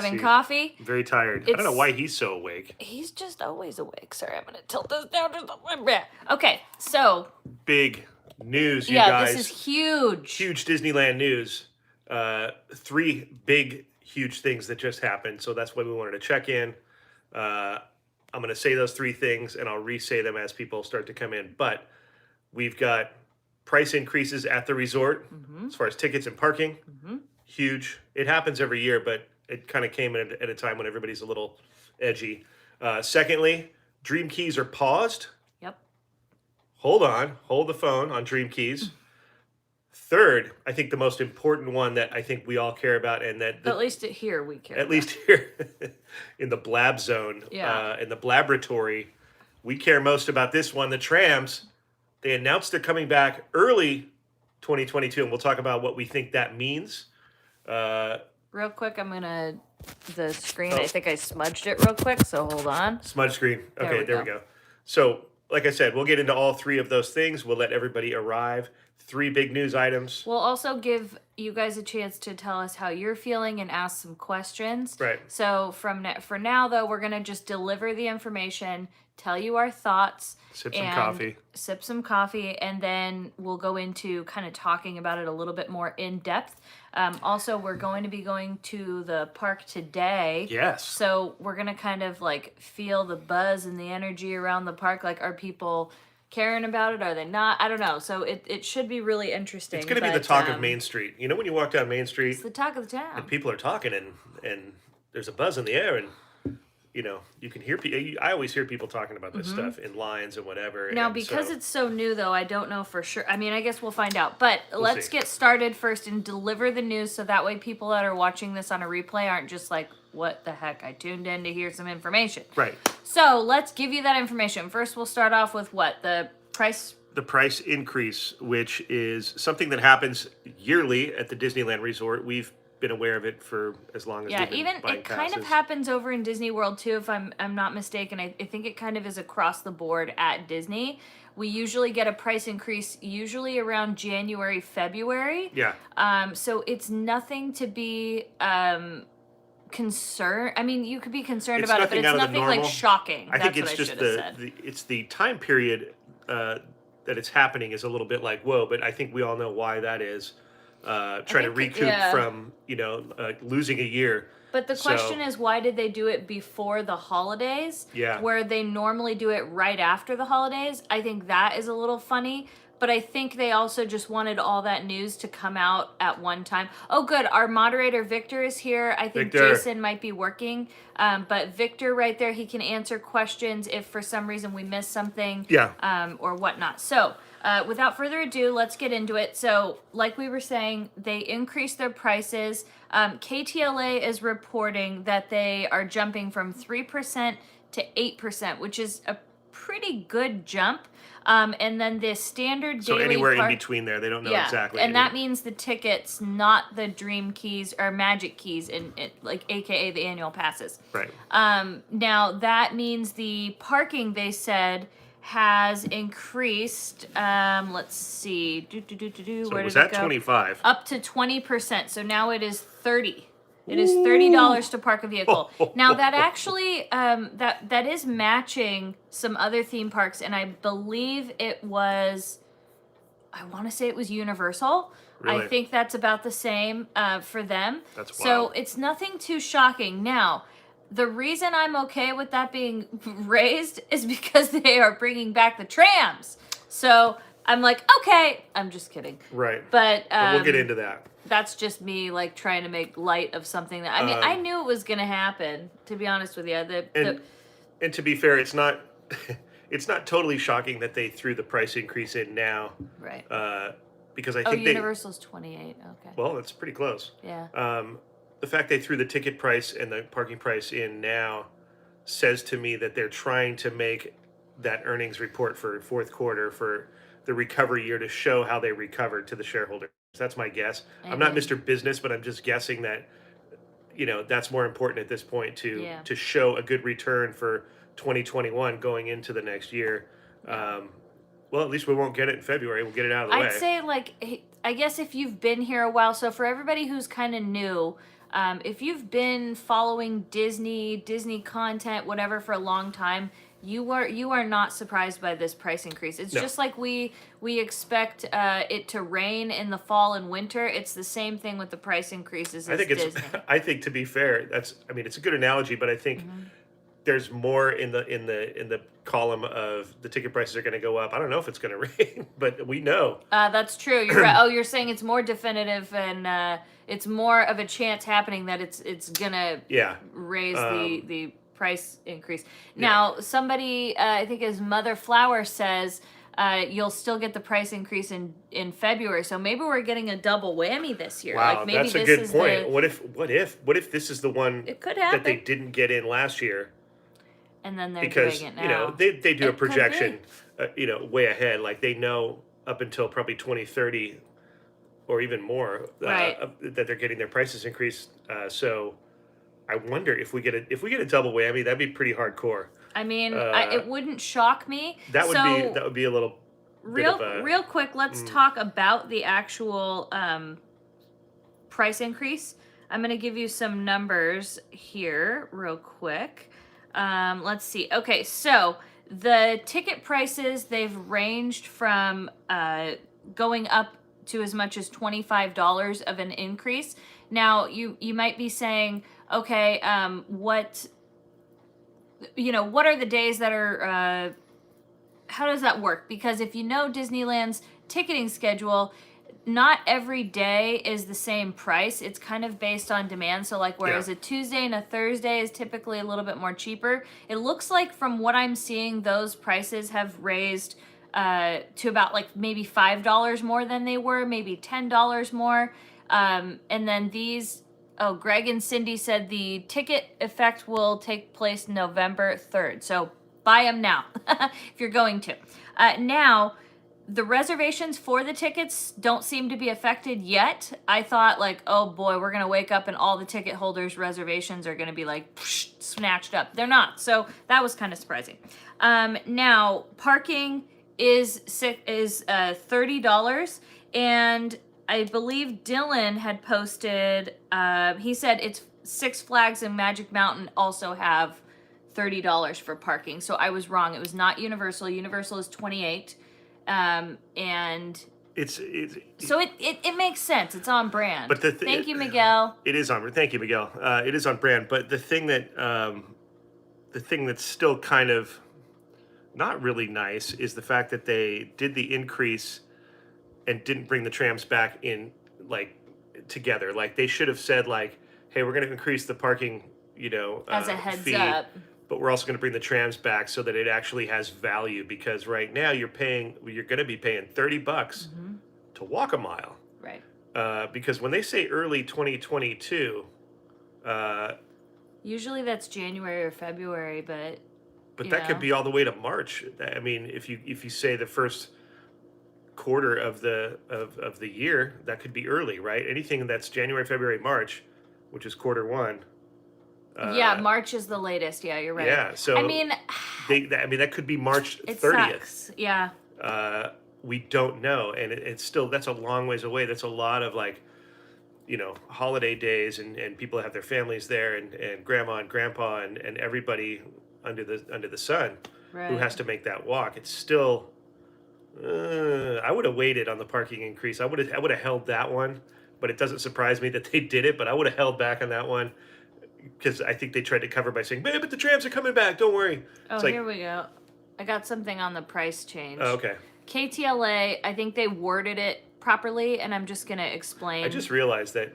Having coffee. Very tired. I don't know why he's so awake. He's just always awake. Sorry, I'm going to tilt this down just a little bit. Okay, so. Big news, you guys. Yeah, this is huge. Huge Disneyland news. 3 big, huge things that just happened. So that's why we wanted to check in. I'm going to say those 3 things, and I'll re-say them as people start to come in. But we've got price increases at the resort as far as tickets and parking. Huge. It happens every year, but it kind of came at a time when everybody's a little edgy. Secondly, Dream Keys are paused. Yep. Hold on. Hold the phone on Dream Keys. Third, I think the most important one that I think we all care about, and that at least here we care. At least here in the blab zone, in the blaboratory, we care most about this one. The Trams, they announced they're coming back early 2022, and we'll talk about what we think that means. Real quick, I'm gonna the screen. I think I smudged it real quick, so hold on. Smudge screen. Okay, there we go. So, like I said, we'll get into all 3 of those things. We'll let everybody arrive. 3 big news items. We'll also give you guys a chance to tell us how you're feeling and ask some questions. Right. So for now, though, we're going to just deliver the information, tell you our thoughts. Sip some coffee. And then we'll go into kind of talking about it a little bit more in depth. Also, we're going to be going to the park today. Yes. So we're going to kind of like feel the buzz and the energy around the park. Like, are people caring about it? Are they not? I don't know. So it should be really interesting. It's going to be the talk of Main Street. You know, when you walk down Main Street, it's the talk of the town. And people are talking, and there's a buzz in the air, and you know, you can hear people. I always hear people talking about this stuff in lines and whatever. Now, because it's so new, though, I don't know for sure. I mean, I guess we'll find out. But let's get started first and deliver the news, so that way people that are watching this on a replay aren't just like, what the heck? I tuned in to hear some information. Right. So let's give you that information. First, we'll start off with what? The price? The price increase, which is something that happens yearly at the Disneyland Resort. We've been aware of it for as long as we've been even buying it kind passes. of happens over in Disney World too, if I'm not mistaken. I think it kind of is across the board at Disney. We usually get a price increase usually around January, February. Yeah. So it's nothing to be concerned. I mean, you could be concerned about it, but it's nothing like shocking. I think it's just it's the time period that it's happening is a little bit like, whoa, but I think we all know why that is. Trying to recoup from, losing a year. But the question is, why did they do it before the holidays? Yeah. Where they normally do it right after the holidays. I think that is a little funny. But I think they also just wanted all that news to come out at one time. Oh, good. Our moderator, Victor, is here. I think Jason might be working. But Victor right there, he can answer questions if for some reason we missed something. Yeah. Or whatnot. So without further ado, let's get into it. So like we were saying, they increased their prices. KTLA is reporting that they are jumping from 3% to 8%, which is a pretty good jump. And then the standard daily anywhere in between there, they don't know exactly. And that means the tickets, not the Dream Keys or Magic Keys, like AKA the annual passes. Right. Now that means the parking, they said, has increased. Let's see. So where was did it that go? 25? Up to 20%. So now it is 30. It is $30 to park a vehicle. Now that actually that is matching some other theme parks, and I believe it was, I want to say it was Universal. Really? I think that's about the same for them. That's So wild. it's nothing too shocking. Now, the reason I'm okay with that being raised is because they are bringing back the trams. So I'm like, okay. I'm just kidding. Right. But we'll get into that. That's just me, like, trying to make light of something that... I mean, I knew it was going to happen, to be honest with you. And to be fair, it's not it's not totally shocking that they threw the price increase in now. Right. Because I think Universal's 28, okay. Well, that's pretty close. Yeah. The fact they threw the ticket price and the parking price in now says to me that they're trying to make that earnings report for fourth quarter for the recovery year to show how they recovered to the shareholders. That's my guess. I'm not Mr. Business, but I'm just guessing that, that's more important at this point to show a good return for 2021 going into the next year. Well, at least we won't get it in February. We'll get it out of the way. I'd say, I guess if you've been here a while, so for everybody who's kind of new, If you've been following Disney content, whatever, for a long time, you are not surprised by this price increase. It's No. just like we expect it to rain in the fall and winter. It's the same thing with the price increases as Disney. I think, to be fair, it's a good analogy, but I think there's more in the column of the ticket prices are going to go up. I don't know if it's going to rain, but we know. That's true. You're right. Oh, you're saying it's more definitive and it's more of a chance happening that it's gonna raise the price increase. Now, somebody, I think his Mother Flower says you'll still get the price increase in February. So maybe we're getting a double whammy this year. Wow, like maybe that's a this good is point. What if this is the one It could that they happen. didn't get in last year? And then they're Because doing it now. they do a It could projection, way ahead. Like they know up until probably 2030 or even more Right. that they're getting their prices increased. So I wonder if we get a double whammy, that'd be pretty hardcore. I mean, it wouldn't shock me. That So, would be a little real quick. Let's talk about the actual price increase. I'm going to give you some numbers here, real quick. Let's see. Okay, so the ticket prices, they've ranged from going up to as much as $25 of an increase. Now, you might be saying, okay, what are the days that are, how does that work? Because if you know Disneyland's ticketing schedule, not every day is the same price. It's kind of based on demand. So like whereas a Tuesday and a Thursday is typically a little bit more cheaper, it looks like from what I'm seeing, those prices have raised to about like maybe $5 more than they were, maybe $10 more. And then Greg and Cindy said the ticket effect will take place November 3rd. So buy them now if you're going to. Now, the reservations for the tickets don't seem to be affected yet. I thought like, oh boy, we're going to wake up and all the ticket holders' reservations are going to be like snatched up. They're not. So that was kind of surprising. Now, parking is $30. And I believe Dylan had posted, he said it's Six Flags and Magic Mountain also have $30 for parking. So I was wrong. It was not Universal. Universal is $28. And it's so it makes sense. It's on brand. But thank you, Miguel. It is on. Thank you, Miguel. It is on brand. But the thing that's still kind of not really nice is the fact that they did the increase and didn't bring the trams back in like together. Like they should have said like, hey, we're going to increase the parking, as a heads fee, up. but we're also going to bring the trams back so that it actually has value, because right now you're going to be paying $30 to walk a mile. Right. Because when they say early 2022, usually that's January or February, but that could be all the way to March. I mean, if you say the first quarter of the year, that could be early, right? Anything that's January, February, March, which is quarter one. March is the latest. Yeah, you're right. Yeah, so I mean, that could be March 30th. It sucks. Yeah. We don't know, and it's still, that's a long ways away. That's a lot of like, holiday days, and people have their families there, and grandma and grandpa and everybody under the sun who has to make that walk. It's still. I would have waited on the parking increase. I would have held that one, but it doesn't surprise me that they did it. But I would have held back on that one, because I think they tried to cover by saying, "Man, but the trams are coming back. Don't worry." Oh, here we go. I got something on the price change. Oh, okay. KTLA, I think they worded it properly, and I'm just gonna explain. I just realized that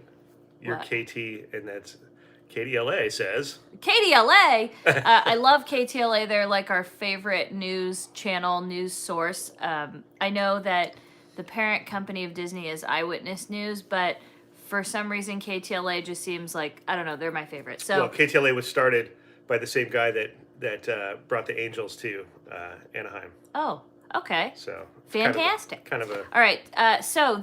you're What? KT, and that's KDLA says. KTLA. I love KTLA. They're like our favorite news channel, news source. I know that the parent company of Disney is Eyewitness News, but for some reason KTLA just seems like, I don't know, they're my favorite. So Well, KTLA was started by the same guy that brought the Angels to Anaheim. Oh, okay. So Fantastic. Kind of a All right. So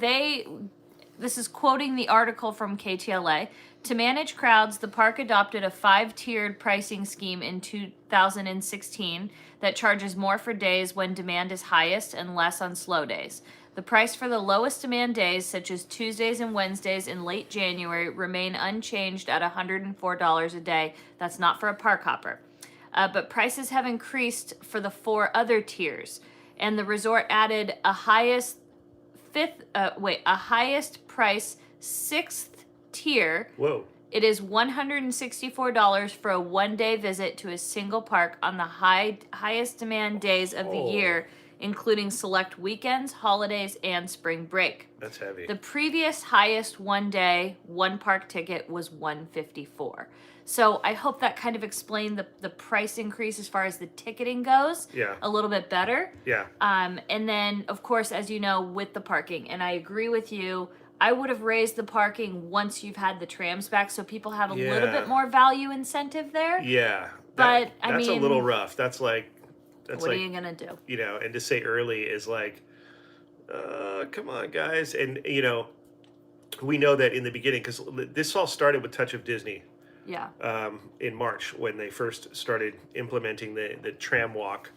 this is quoting the article from KTLA. To manage crowds, the park adopted a 5-tiered pricing scheme in 2016 that charges more for days when demand is highest and less on slow days. The price for the lowest demand days, such as Tuesdays and Wednesdays in late January, remain unchanged at $104 a day. That's not for a park hopper. But prices have increased for the 4 other tiers. And the resort added a highest price 6th tier. Whoa. It is $164 for a one-day visit to a single park on the highest demand days of the year, including select weekends, holidays, and spring break. That's heavy. The previous highest one-day, one-park ticket was $154. So I hope that kind of explained the price increase as far as the ticketing goes. Yeah. A little bit better. Yeah. And then, of course, as you know, with the parking, and I agree with you, I would have raised the parking once you've had the trams back, so people have a little bit more value incentive there. Yeah. But that's a little rough. That's what are you gonna do? You know, and to say early is like, come on, guys. And you know, we know that in the beginning, because this all started with Touch of Disney. Yeah. In March when they first started implementing the tram walk.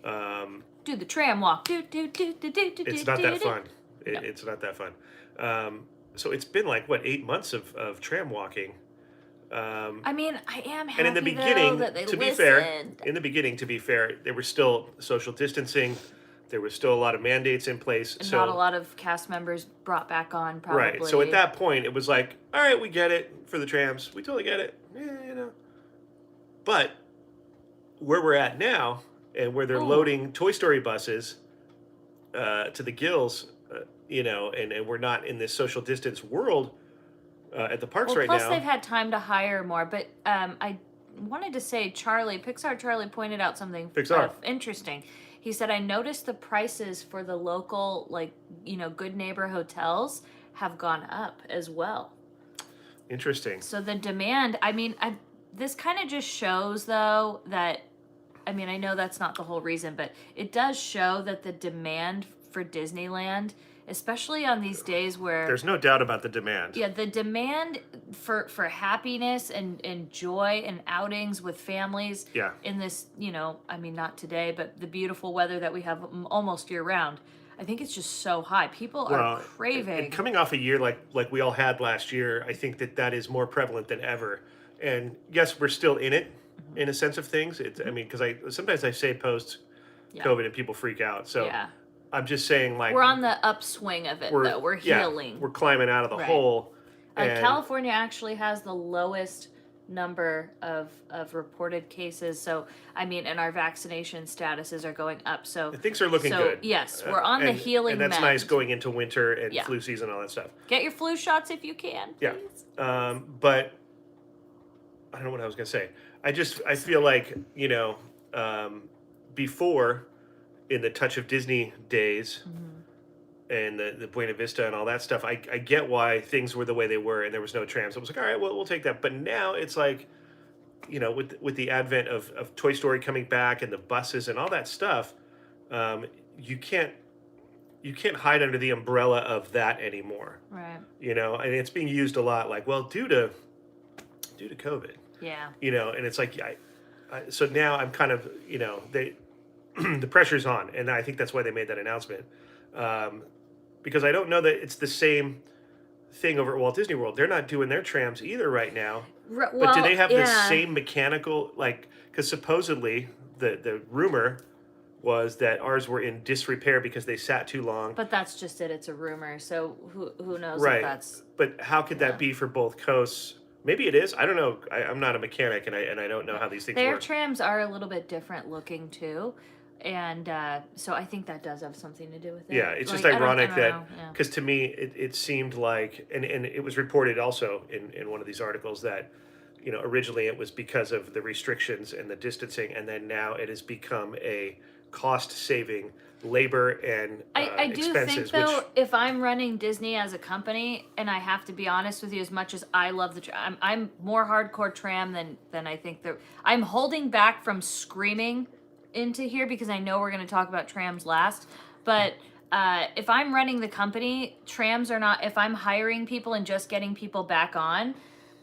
Do the tram walk. It's not that fun. It's not that fun. So it's been like, what, 8 months of tram walking. I mean, I am happy, and in the beginning, that they to be fair, there was still social distancing. There was still a lot of mandates in place. And so not a lot of cast members brought back on, probably. Right. So at that point, it was like, all right, we get it for the trams. We totally get it. Yeah, you know. But where we're at now, and where they're loading Toy Story buses to the gills, you know, and we're not in this social distance world at the parks right now. Plus, they've had time to hire more. But I wanted to say, Pixar Charlie pointed out something interesting. He said, I noticed the prices for the local, like, you know, Good Neighbor hotels have gone up as well. Interesting. So the demand, I mean, this kind of just shows, though, that, I mean, I know that's not the whole reason, but it does show that the demand for Disneyland, especially on these days where... There's no doubt about the demand. Yeah, the demand for happiness and joy and outings with families in this, you know, I mean, not today, but the beautiful weather that we have almost year-round. I think it's just so high. People are craving. And coming off a year like we all had last year, I think that is more prevalent than ever. And yes, we're still in it, in a sense of things. It's, I mean, because sometimes I say post-COVID and people freak out. So I'm just saying, like, we're on the upswing of it, though. We're healing. We're climbing out of the hole. California actually has the lowest number of reported cases. So, I mean, and our vaccination statuses are going up. So things are looking good. Yes, we're on the healing and that's mend. nice going into winter and flu season, all that stuff. Get your flu shots if you can, please. Yeah. But I don't know what I was going to say. I feel like, you know, before, in the Touch of Disney days and the Buena Vista and all that stuff, I get why things were the way they were and there was no trams. I was like, all right, well, we'll take that. But now it's like, you know, with the advent of Toy Story coming back and the buses and all that stuff, you can't hide under the umbrella of that anymore. Right. You know, and it's being used a lot, like, well, due to COVID. Yeah. You know, and it's like, so now I'm kind of, you know, the pressure's on, and I think that's why they made that announcement. Because I don't know that it's the same thing over at Walt Disney World. They're not doing their trams either right now. But do they have the same mechanical, like, because supposedly the rumor was that ours were in disrepair because they sat too long. But that's just it. It's a rumor. So who knows if that's... But how could that be for both coasts? Maybe it is. I don't know. I'm not a mechanic, and I don't know how these things work. Their trams are a little bit different looking, too. And so I think that does have something to do with it. Yeah, it's just ironic that, because to me, it seemed like, and it was reported also in one of these articles that, you know, originally it was because of the restrictions and the distancing, and then now it has become a cost-saving labor and I do expenses. think, though, if I'm running Disney as a company, and I have to be honest with you, as much as I love the tram, I'm more hardcore tram than I think I'm holding back from screaming into here because I know we're going to talk about trams last, but if I'm running the company, trams are not, if I'm hiring people and just getting people back on,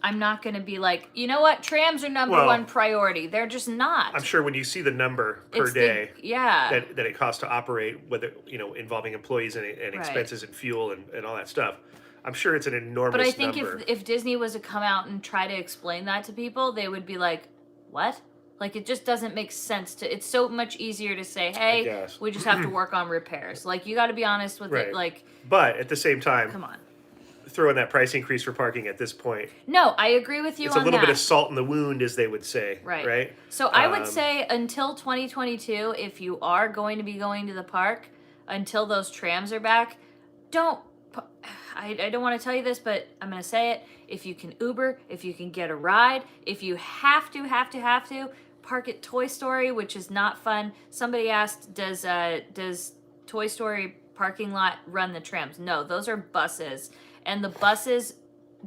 I'm not going to be like, you know what, trams are number Well, one priority. They're just not. I'm sure when you see the number per It's day yeah. that it costs to operate, whether involving employees and Right. expenses and fuel and all that stuff, I'm sure it's an enormous But I think number. if Disney was to come out and try to explain that to people, they would be like, what? Like, it just doesn't make sense to. It's so much easier to say, hey, we just have to work on repairs. Like, you got to be honest with Right. it. Like, but at the same time, come on. Throwing that price increase for parking at this point. No, I agree with you it's on a little that. bit of salt in the wound, as they would say. Right? So I would say until 2022, if you are going to be going to the park, until those trams are back, don't. I don't want to tell you this, but I'm going to say it. If you can Uber, if you can get a ride, if you have to, park at Toy Story, which is not fun. Somebody asked, does Toy Story parking lot run the trams? No, those are buses. And the buses,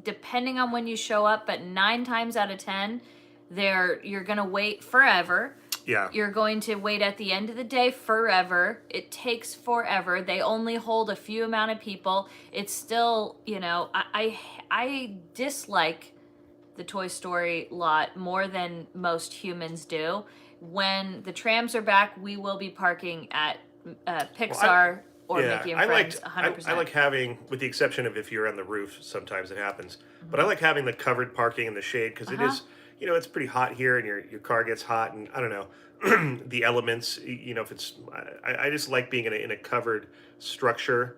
depending on when you show up, but 9 times out of 10, you're going to wait forever. Yeah. You're going to wait at the end of the day forever. It takes forever. They only hold a few amount of people. It's still, I dislike the Toy Story lot more than most humans do. When the trams are back, we will be parking at Pixar or Mickey and Friends 100%. I like having, with the exception of if you're on the roof, sometimes it happens. But I like having the covered parking in the shade because it is, it's pretty hot here and your car gets hot and I don't know, the elements, if it's, I just like being in a covered structure.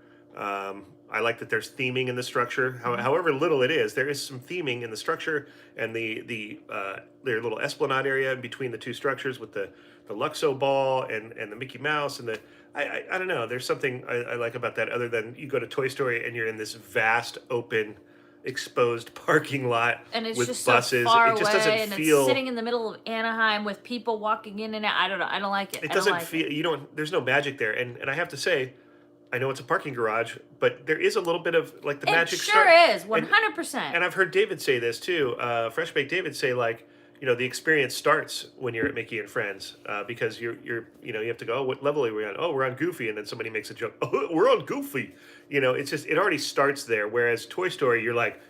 I like that there's theming in the structure. However little it is, there is some theming in the structure and their little esplanade area in between the two structures with the Luxo ball and the Mickey Mouse and the I don't know. There's something I like about that other than you go to Toy Story and you're in this vast open exposed parking lot and it's with just buses. So far it just away, doesn't and feel it's sitting in the middle of Anaheim with people walking in and out. I don't know. I don't like it. It doesn't feel there's no magic there. And I have to say, I know it's a parking garage, but there is a little bit of like the magic. It sure is, 100%. And I've heard David say this too. Fresh Baked David say like, the experience starts when you're at Mickey and Friends because you have to go, oh, what level are we on? Oh, we're on Goofy, and then somebody makes a joke. Oh, we're on Goofy. It's just it already starts there. Whereas Toy Story, you're like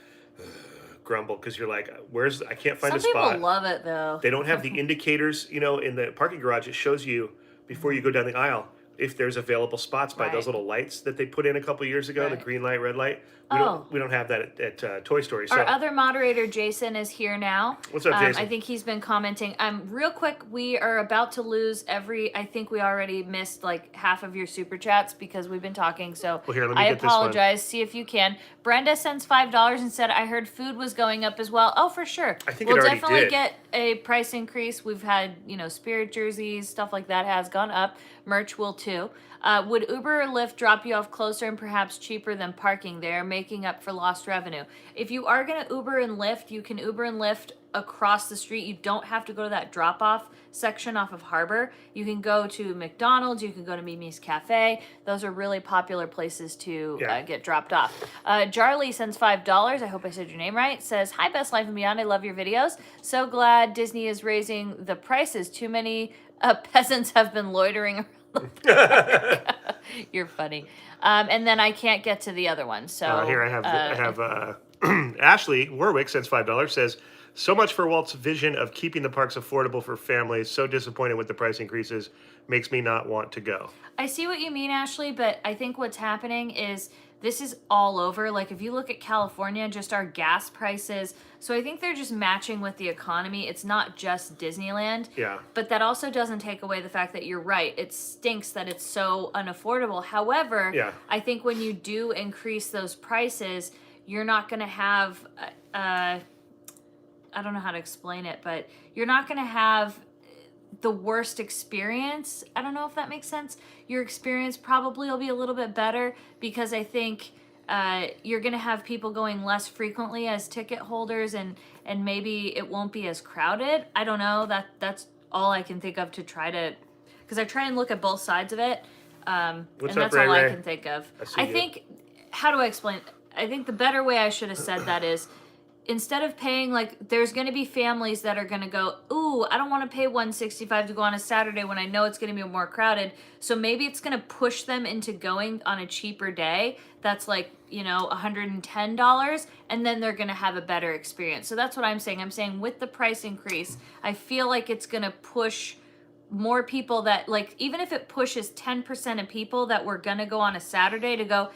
grumble because you're like, I can't find a spot. Some people love it though. They don't have the indicators, in the parking garage. It shows you before you go down the aisle if there's available spots by those little lights that they put in a couple years ago, the green light, red light. We don't have that at Toy Story. So. Our other moderator, Jason, is here now. What's up, Jason? I think he's been commenting. Real quick, we are about to lose I think we already missed like half of your super chats because we've been talking. So well, here, let me I get apologize. This one. See if you can. Brenda sends $5 and said, I heard food was going up as well. Oh, for sure. I think we'll it already definitely did. get a price increase. We've had, Spirit jerseys, stuff like that has gone up. Merch will too. Would Uber or Lyft drop you off closer and perhaps cheaper than parking there, making up for lost revenue? If you are going to Uber and Lyft, you can Uber and Lyft across the street. You don't have to go to that drop-off section off of Harbor. You can go to McDonald's. You can go to Mimi's Cafe. Those are really popular places to get dropped off. Jarly sends $5. I hope I said your name right. Says, hi, Best Life and Beyond. I love your videos. So glad Disney is raising the prices. Too many peasants have been loitering around. You're funny. And then I can't get to the other one. So here I have Ashley Warwick sends $5. Says, so much for Walt's vision of keeping the parks affordable for families. So disappointed with the price increases. Makes me not want to go. I see what you mean, Ashley, but I think what's happening is this is all over. Like if you look at California, just our gas prices. So I think they're just matching with the economy. It's not just Disneyland. Yeah. But that also doesn't take away the fact that you're right. It stinks that it's so unaffordable. However, I think when you do increase those prices, you're not going to have, I don't know how to explain it, but you're not going to have the worst experience. I don't know if that makes sense. Your experience probably will be a little bit better because I think you're going to have people going less frequently as ticket holders and maybe it won't be as crowded. I don't know. That's all I can think of to try to, because I try and look at both sides of it. And that's all I can think of. I think, how do I explain? I think the better way I should have said that is instead of paying, like, there's going to be families that are going to go, ooh, I don't want to pay $165 to go on a Saturday when I know it's going to be more crowded. So maybe it's going to push them into going on a cheaper day that's like, $110, and then they're going to have a better experience. So that's what I'm saying. I'm saying with the price increase, I feel like it's going to push more people that, like, even if it pushes 10% of people that were going to go on a Saturday to go,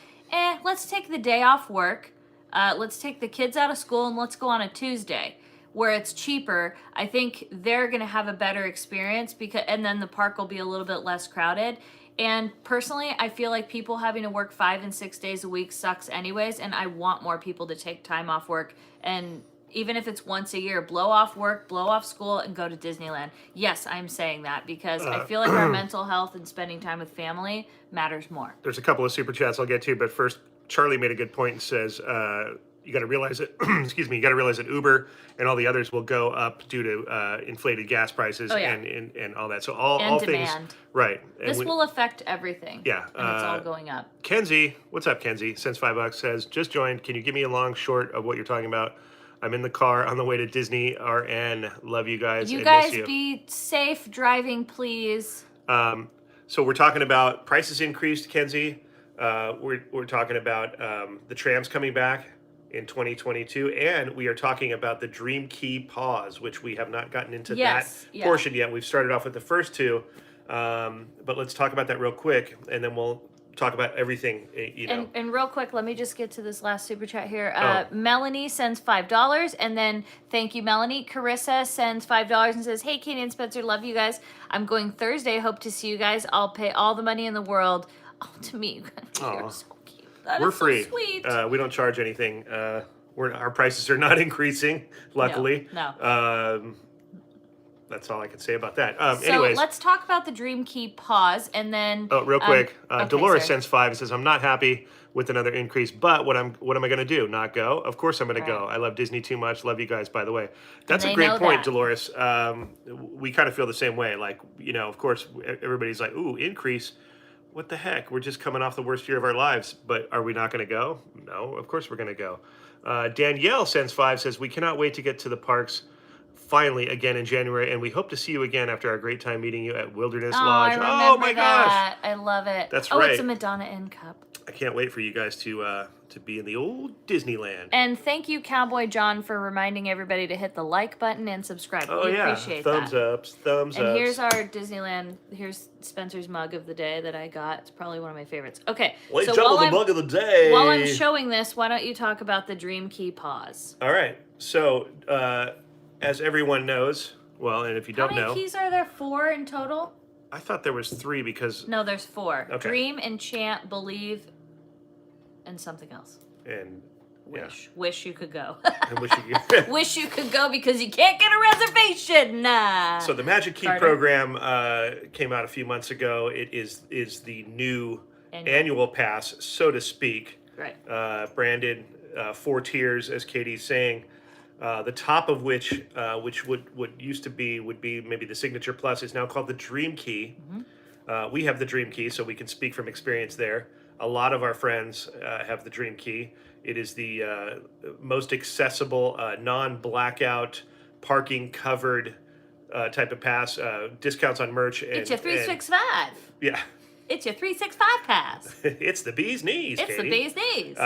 let's take the day off work. Let's take the kids out of school and let's go on a Tuesday where it's cheaper. I think they're going to have a better experience and then the park will be a little bit less crowded. And personally, I feel like people having to work 5 and 6 days a week sucks anyways. And I want more people to take time off work, and even if it's once a year, blow off work, blow off school, and go to Disneyland. Yes, I'm saying that because I feel like our mental health and spending time with family matters more. There's a couple of super chats I'll get to, but first, Charlie made a good point and says, you got to realize that, excuse me, you got to realize that Uber and all the others will go up due to inflated gas prices and all that. So all demand. Things, right. And this will affect everything. Yeah. And it's all going up. Kenzie, what's up, Kenzie? Sends $5, says, just joined. Can you give me a long short of what you're talking about? I'm in the car on the way to Disney RN. Love you guys. You guys be safe driving, please. So we're talking about prices increased, Kenzie. We're talking about the trams coming back in 2022, and we are talking about the Dream Key pause, which we have not gotten into that portion yet. We've started off with the first two, but let's talk about that real quick, and then we'll talk about everything. And real quick, let me just get to this last super chat here. Melanie sends $5, and then thank you, Melanie. Carissa sends $5 and says, "Hey, Katie and Spencer, love you guys. I'm going Thursday. Hope to see you guys. I'll pay all the money in the world." Oh, to me, you're so cute. We're free. So sweet. We don't charge anything. Our prices are not increasing, luckily. No. That's all I can say about that. So anyways, let's talk about the Dream Key pause, and then. Oh, real quick. Dolores sorry. sends $5 and says, "I'm not happy with another increase, but what am I going to do? Not go? Of course I'm going to go. I love Disney too much. Love you guys, by the way." That's a great point, Dolores. We kind of feel the same way. Like, of course, everybody's like, "Ooh, increase." What the heck? We're just coming off the worst year of our lives, but are we not going to go? No, of course we're going to go. Danielle sends $5, says, "We cannot wait to get to the parks finally again in January, and we hope to see you again after our great time meeting you at Wilderness Lodge." Oh my gosh. I love it. That's right. right. It's a Madonna Inn cup. I can't wait for you guys to be in the old Disneyland. And thank you, Cowboy John, for reminding everybody to hit the like button and subscribe. We appreciate thumbs that. ups. And here's our Disneyland. Here's Spencer's mug of the day that I got. It's probably one of my favorites. Okay. Ladies and gentlemen, the mug of the day. While I'm showing this, why don't you talk about the Dream Key pause? All right. So, as everyone knows, well, and if you don't know. How many keys are there? 4 in total? I thought there was 3 because... No, there's 4. Okay. Dream, enchant, believe, and something else. And Wish you could go. I wish you could. Wish you could go because you can't get a reservation. Nah. So the Magic Key program came out a few months ago. It is the new annual pass, so to speak. Right. Branded 4 tiers, as Katie's saying. The top of which would used to be would be maybe the Signature Plus, is now called the Dream Key. Mm-hmm. We have the Dream Key, so we can speak from experience there. A lot of our friends have the Dream Key. It is the most accessible, non-blackout, parking covered type of pass. Discounts on merch. It's your 365. Yeah. It's your 365 pass. It's the bee's knees, It's Katie. the bee's knees.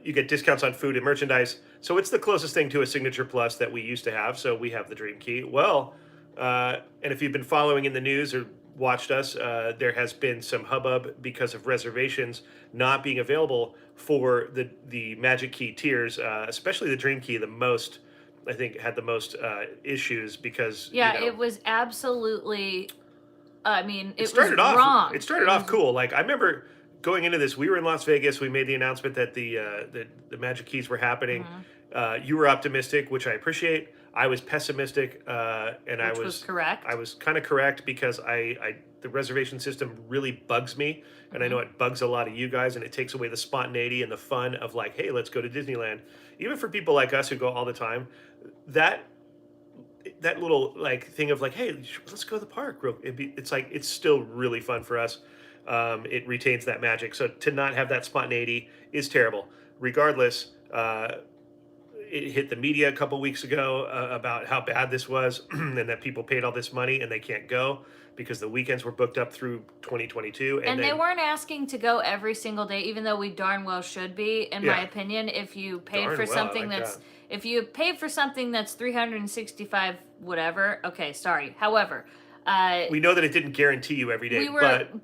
You get discounts on food and merchandise. So it's the closest thing to a Signature Plus that we used to have. So we have the Dream Key. Well, and if you've been following in the news or watched us, there has been some hubbub because of reservations not being available for the Magic Key tiers, especially the Dream Key. I think, had the most issues because it was absolutely. I mean, it started was off wrong. It started off cool. Like, I remember going into this. We were in Las Vegas. We made the announcement that the Magic Keys were happening. Mm-hmm. You were optimistic, which I appreciate. I was pessimistic, and I was correct. I was kind of correct because the reservation system really bugs me, and I know it bugs a lot of you guys, and it takes away the spontaneity and the fun of like, hey, let's go to Disneyland. Even for people like us who go all the time, that little like thing of like, hey, let's go to the park. It's still really fun for us. It retains that magic. So to not have that spontaneity is terrible. Regardless, it hit the media a couple weeks ago about how bad this was, and that people paid all this money and they can't go because the weekends were booked up through 2022. And they weren't asking to go every single day, even though we darn well should be, in my opinion. If you paid for something if you paid for something that's 365 whatever, okay, sorry. However, we know that it didn't guarantee you every day,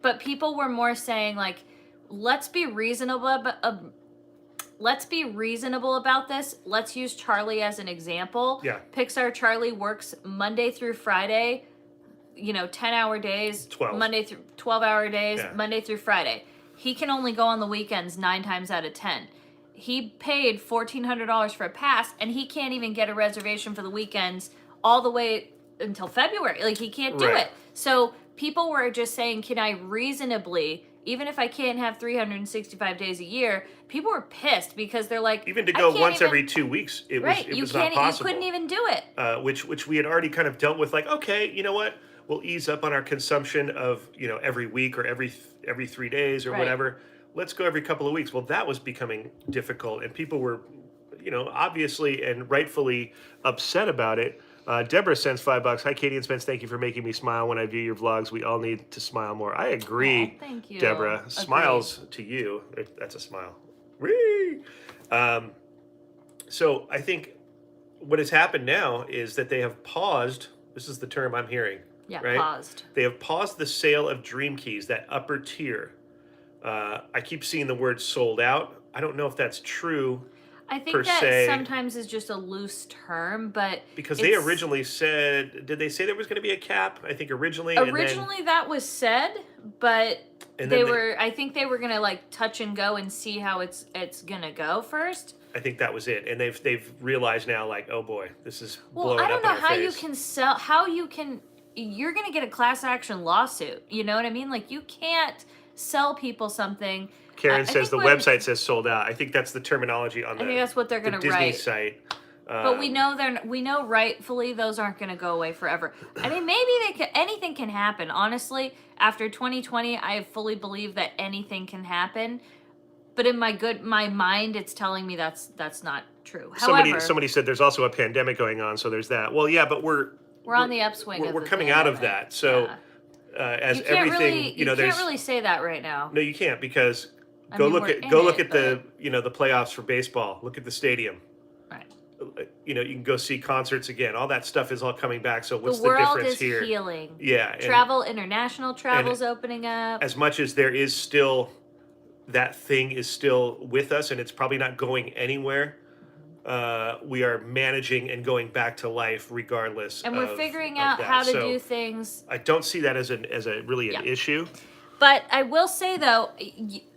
but people were more saying like, let's be reasonable about this. Let's use Charlie as an example. Yeah. Pixar Charlie works Monday through Friday, 10-hour days, 12-hour days, Monday through Friday. He can only go on the weekends 9 times out of 10. He paid $1,400 for a pass, and he can't even get a reservation for the weekends all the way until February. Like, he can't do it. So people were just saying, can I reasonably, even if I can't have 365 days a year, people were pissed because they're like, even to go once every 2 weeks, it was not possible. You couldn't even do it. Which we had already kind of dealt with. Like, okay, you know what? We'll ease up on our consumption of every week or every 3 days or whatever. Let's go every couple of weeks. Well, that was becoming difficult, and people were, obviously and rightfully upset about it. Deborah sends $5. Hi, Katie and Spence. Thank you for making me smile when I view your vlogs. We all need to smile more. I agree. Oh, thank you, Deborah. Agreed. Smiles to you. That's a smile. Whee! So I think what has happened now is that they have paused. This is the term I'm hearing. Yeah, right? paused. They have paused the sale of Dream Keys, that upper tier. I keep seeing the word sold out. I don't know if that's true. I think that sometimes is just a loose term, but because they originally said, did they say there was going to be a cap? I think originally. That was said, but I think they were going to like touch and go and see how it's going to go first. I think that was it, and they've realized now, like, oh boy, this is blowing up. I don't know how face. you can you're going to get a class action lawsuit. You know what I mean? Like, you can't sell people something. Karen says the website says sold out. I think that's the terminology on I think that's what they're going to write. Disney site. But we know rightfully those aren't going to go away forever. I mean, maybe anything can happen. Honestly, after 2020, I fully believe that anything can happen. But in my mind, it's telling me that's not true. However, somebody said there's also a pandemic going on, so there's that. Well, yeah, but we're on the upswing. We're coming out of that, so as everything, you can't really say that right now. No, you can't, because go look at the the playoffs for baseball. Look at the stadium. Right. You can go see concerts again. All that stuff is all coming back. So what's the difference here? The world is healing. Yeah. International travel's opening up. As much as there is still, that thing is still with us, and it's probably not going anywhere. We are managing and going back to life regardless. And we're figuring out how to do things. I don't see that as really an issue. But I will say, though,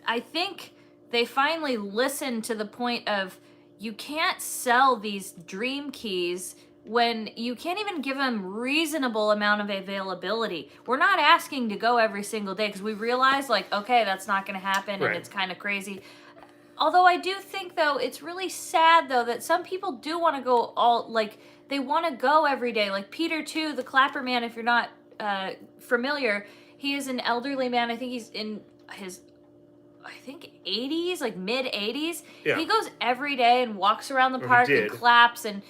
I think they finally listened to the point of, you can't sell these Dream Keys when you can't even give them reasonable amount of availability. We're not asking to go every single day, because we realize, like, okay, that's not going to happen, and it's kind of crazy. Although I do think, though, it's really sad, though, that some people do want to go they want to go every day. Like Peter, too, the Clapper Man, if you're not familiar, he is an elderly man. I think he's in his 80s, like mid-80s. Yeah. He goes every day and walks around the park and claps, and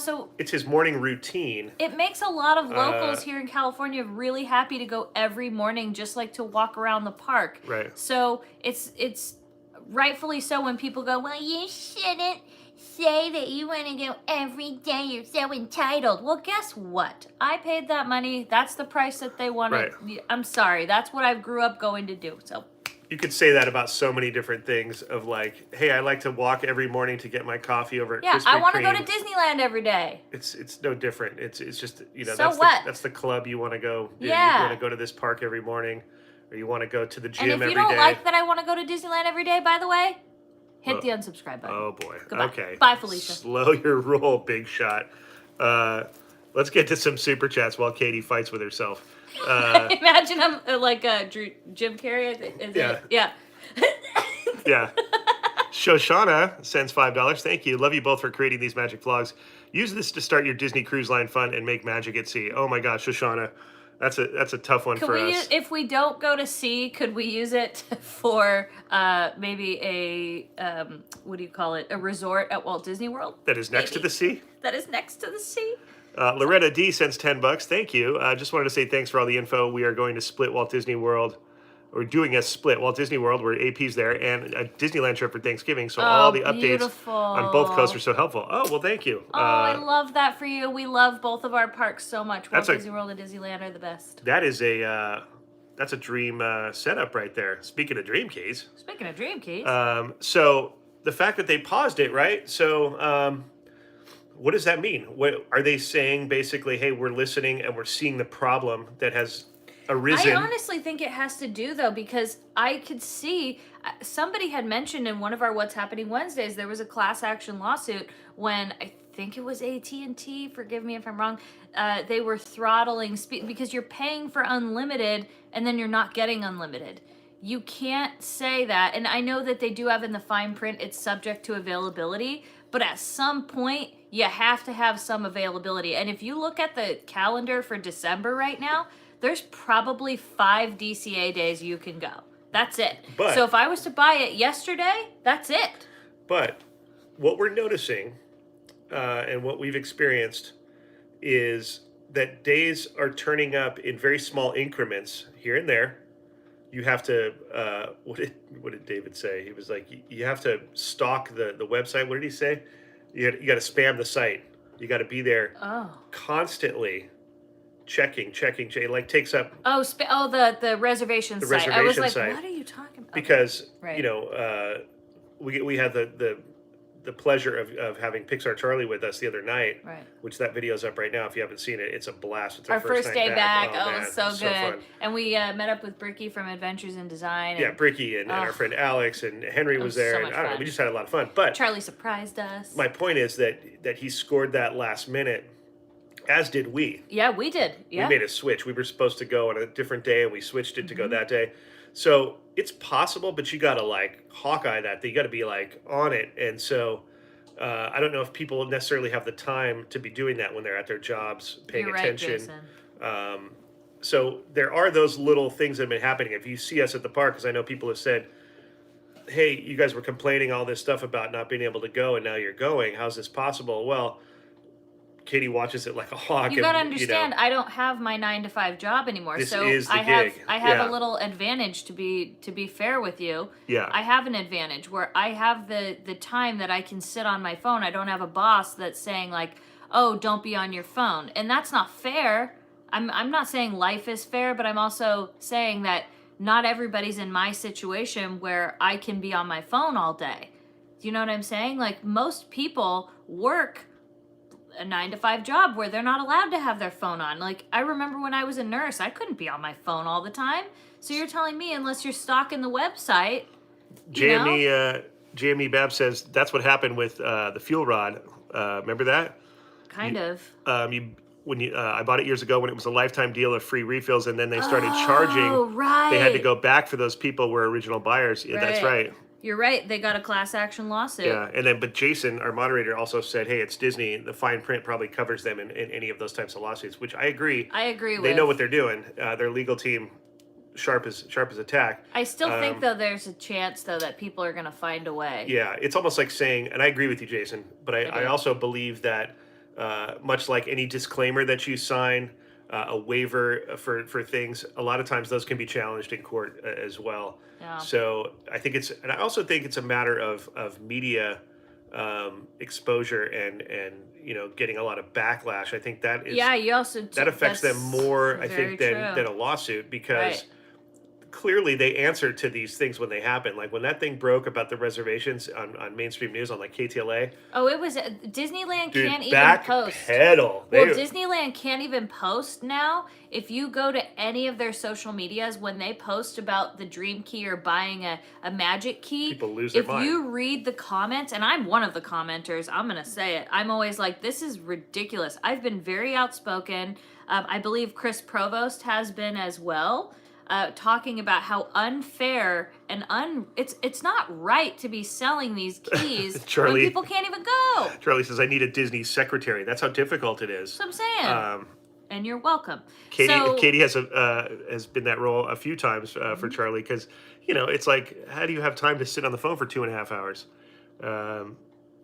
so it's his morning routine. It makes a lot of locals here in California really happy to go every morning, just like to walk around the park. Right. So it's rightfully so when people go, well, you shouldn't say that you want to go every day. You're so entitled. Well, guess what? I paid that money. That's the price that they wanted. Right. I'm sorry. That's what I grew up going to do. So you could say that about so many different things of like, hey, I like to walk every morning to get my coffee over at Krispy Kreme. I want to go to Disneyland every day. It's no different. It's just, that's the club you want to go. Yeah. You want to go to this park every morning, or you want to go to the gym every day. And if you don't like that I want to go to Disneyland every day, by the way, hit the unsubscribe button. Oh, boy. Goodbye. Okay. Bye, Felicia. Slow your roll, big shot. Let's get to some super chats while Katie fights with herself. Imagine I'm like Jim Carrey. Yeah. Yeah. Shoshana sends $5. Thank you. Love you both for creating these magic vlogs. Use this to start your Disney Cruise Line fun and make magic at sea. Oh my gosh, Shoshana. That's a tough one Could for we, us. if we don't go to sea, could we use it for maybe what do you call it? A resort at Walt Disney World? That is next to the sea. That is next to the sea. Loretta D sends $10. Thank you. Just wanted to say thanks for all the info. We are going to split Walt Disney World. We're doing a split Walt Disney World where AP's there and a Disneyland trip for Thanksgiving. So all the updates beautiful. on both coasts are so helpful. Oh, well, thank you. Oh, I love that for you. We love both of our parks so much. Walt Disney World and Disneyland are the best. That is that's a dream setup right there. Speaking of dream keys. Speaking of dream keys. So the fact that they paused it, right? So what does that mean? What are they saying? Basically, hey, we're listening and we're seeing the problem that has arisen. I honestly think it has to do, though, because I could see somebody had mentioned in one of our What's Happening Wednesdays there was a class action lawsuit when I think it was AT&T, forgive me if I'm wrong, they were throttling speed because you're paying for unlimited and then you're not getting unlimited. You can't say that, and I know that they do have in the fine print it's subject to availability, but at some point you have to have some availability. And if you look at the calendar for December right now, there's probably 5 DCA days you can go. That's it. So if I was to buy it yesterday, that's it. But what we're noticing and what we've experienced is that days are turning up in very small increments here and there. You have to, what did David say? He was like, you have to stalk the website. What did he say? You got to spam the site. You got to be there constantly. Checking, like takes up. The reservation site. Reservation I was like, site. what are you talking about? Because we had the pleasure of having Pixar Charlie with us the other night, right? Which that video's up right now. If you haven't seen it, it's a blast. It's our first day back. Oh, man, it was so good. Fun. And we met up with Bricky from Adventures in Design. Yeah, Bricky and our friend Alex and Henry was there. So and much I don't know, fun. we just had a lot of fun. But Charlie surprised us. My point is that he scored that last minute. As did we. Yeah, we did. Yeah. We made a switch. We were supposed to go on a different day, and we switched it to go that day. So it's possible, but you got to like Hawkeye that. You got to be like on it. And so I don't know if people necessarily have the time to be doing that when they're at their jobs, paying attention. Right, so there are those little things that have been happening. If you see us at the park, because I know people have said, hey, you guys were complaining all this stuff about not being able to go, and now you're going. How's this possible? Well, Katie watches it like a hawk. You gotta understand, I don't have my 9-to-5 job anymore, this so is the I have gig. a little advantage to be fair with you. Yeah, I have an advantage where I have the time that I can sit on my phone. I don't have a boss that's saying like, "Oh, don't be on your phone," and that's not fair. I'm not saying life is fair, but I'm also saying that not everybody's in my situation where I can be on my phone all day. Do you know what I'm saying? Like most people work a 9-to-5 job where they're not allowed to have their phone on. Like I remember when I was a nurse, I couldn't be on my phone all the time. So you're telling me unless you're stalking the website, JME Bab says that's what happened with the fuel rod. Remember that? I bought it years ago when it was a lifetime deal of free refills, and then they started charging. Right. They had to go back for those people who were original buyers. Yeah, that's right. You're right. They got a class action lawsuit. Yeah, but Jason, our moderator, also said, "Hey, it's Disney. The fine print probably covers them in any of those types of lawsuits." Which I agree. They know what they're doing. Their legal team, sharp as a tack. I still think though there's a chance though that people are going to find a way. Yeah, it's almost like saying, and I agree with you, Jason. But I also believe that much like any disclaimer that you sign, a waiver for things, a lot of times those can be challenged in court as well. Yeah. So I think and I also think it's a matter of media exposure and getting a lot of backlash. I think that is that affects them more, I think, than a lawsuit, because clearly they answer to these things when they happen. Like when that thing broke about the reservations on mainstream news on like KTLA. Oh, it was Disneyland can't even post. Pedal. Well, Disneyland can't even post now. If you go to any of their social medias, when they post about the Dream Key or buying a Magic Key, people lose their mind. If you read the comments, and I'm one of the commenters, I'm going to say it. I'm always like, this is ridiculous. I've been very outspoken. I believe Chris Provost has been as well. Talking about how unfair and it's not right to be selling these keys when people can't even go. Charlie says, "I need a Disney secretary." That's how difficult it is. That's what I'm saying. and you're welcome. Katie has been that role a few times for Charlie, because it's like, how do you have time to sit on the phone for 2.5 hours?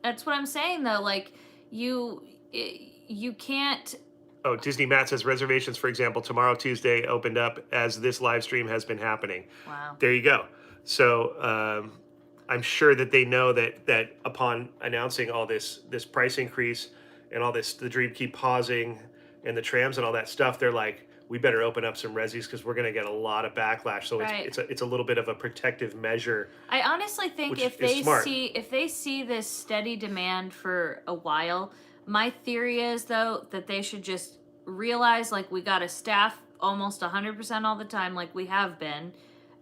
That's what I'm saying, though. Like, you can't. Oh, Disney Matt says reservations, for example, tomorrow, Tuesday, opened up as this live stream has been happening. Wow. There you go. So I'm sure that they know that upon announcing all this price increase and all this, the Dream keep pausing and the trams and all that stuff, they're like, we better open up some resis because we're going to get a lot of backlash. So it's a little bit of a protective measure. I honestly think if they see this steady demand for a while, my theory is, though, that they should just realize, like, we got to staff almost 100% all the time, like we have been,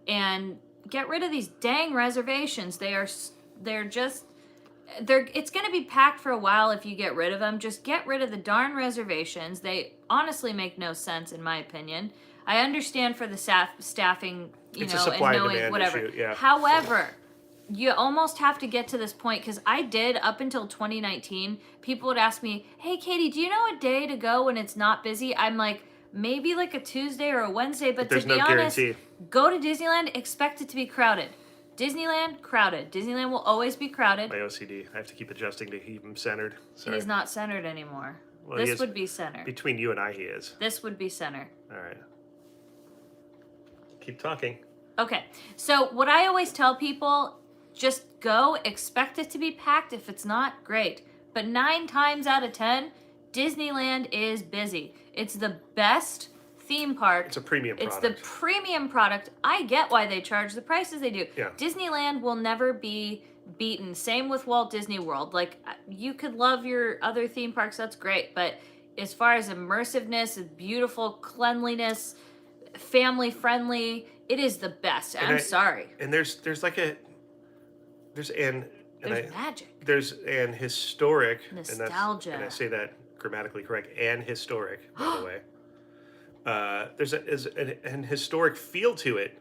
and get rid of these dang reservations. It's going to be packed for a while if you get rid of them. Just get rid of the darn reservations. They honestly make no sense, in my opinion. I understand for the staffing, It's a supply and and knowing demand whatever. issue, yeah. However, you almost have to get to this point, because I did up until 2019. People would ask me, "Hey, Katie, do you know a day to go when it's not busy?" I'm like, maybe like a Tuesday or a Wednesday, but to be honest, go to Disneyland, expect it to be crowded. Disneyland, crowded. Disneyland will always be crowded. My OCD. I have to keep adjusting to keep him centered. Sorry. He's not centered anymore. Well, this would be center. Between you and I, he is. This would be center. All right. Keep talking. Okay. So what I always tell people, just go, expect it to be packed. If it's not, great. But 9 times out of 10, Disneyland is busy. It's the best theme park. It's a premium product. It's the premium product. I get why they charge the prices they do. Yeah. Disneyland will never be beaten. Same with Walt Disney World. Like, you could love your other theme parks, that's great, but as far as immersiveness, beautiful cleanliness, family friendly, it is the best. I'm sorry. And there's magic. There's an historic nostalgia. And I say that grammatically correct, and historic, by the way. There's an historic feel to it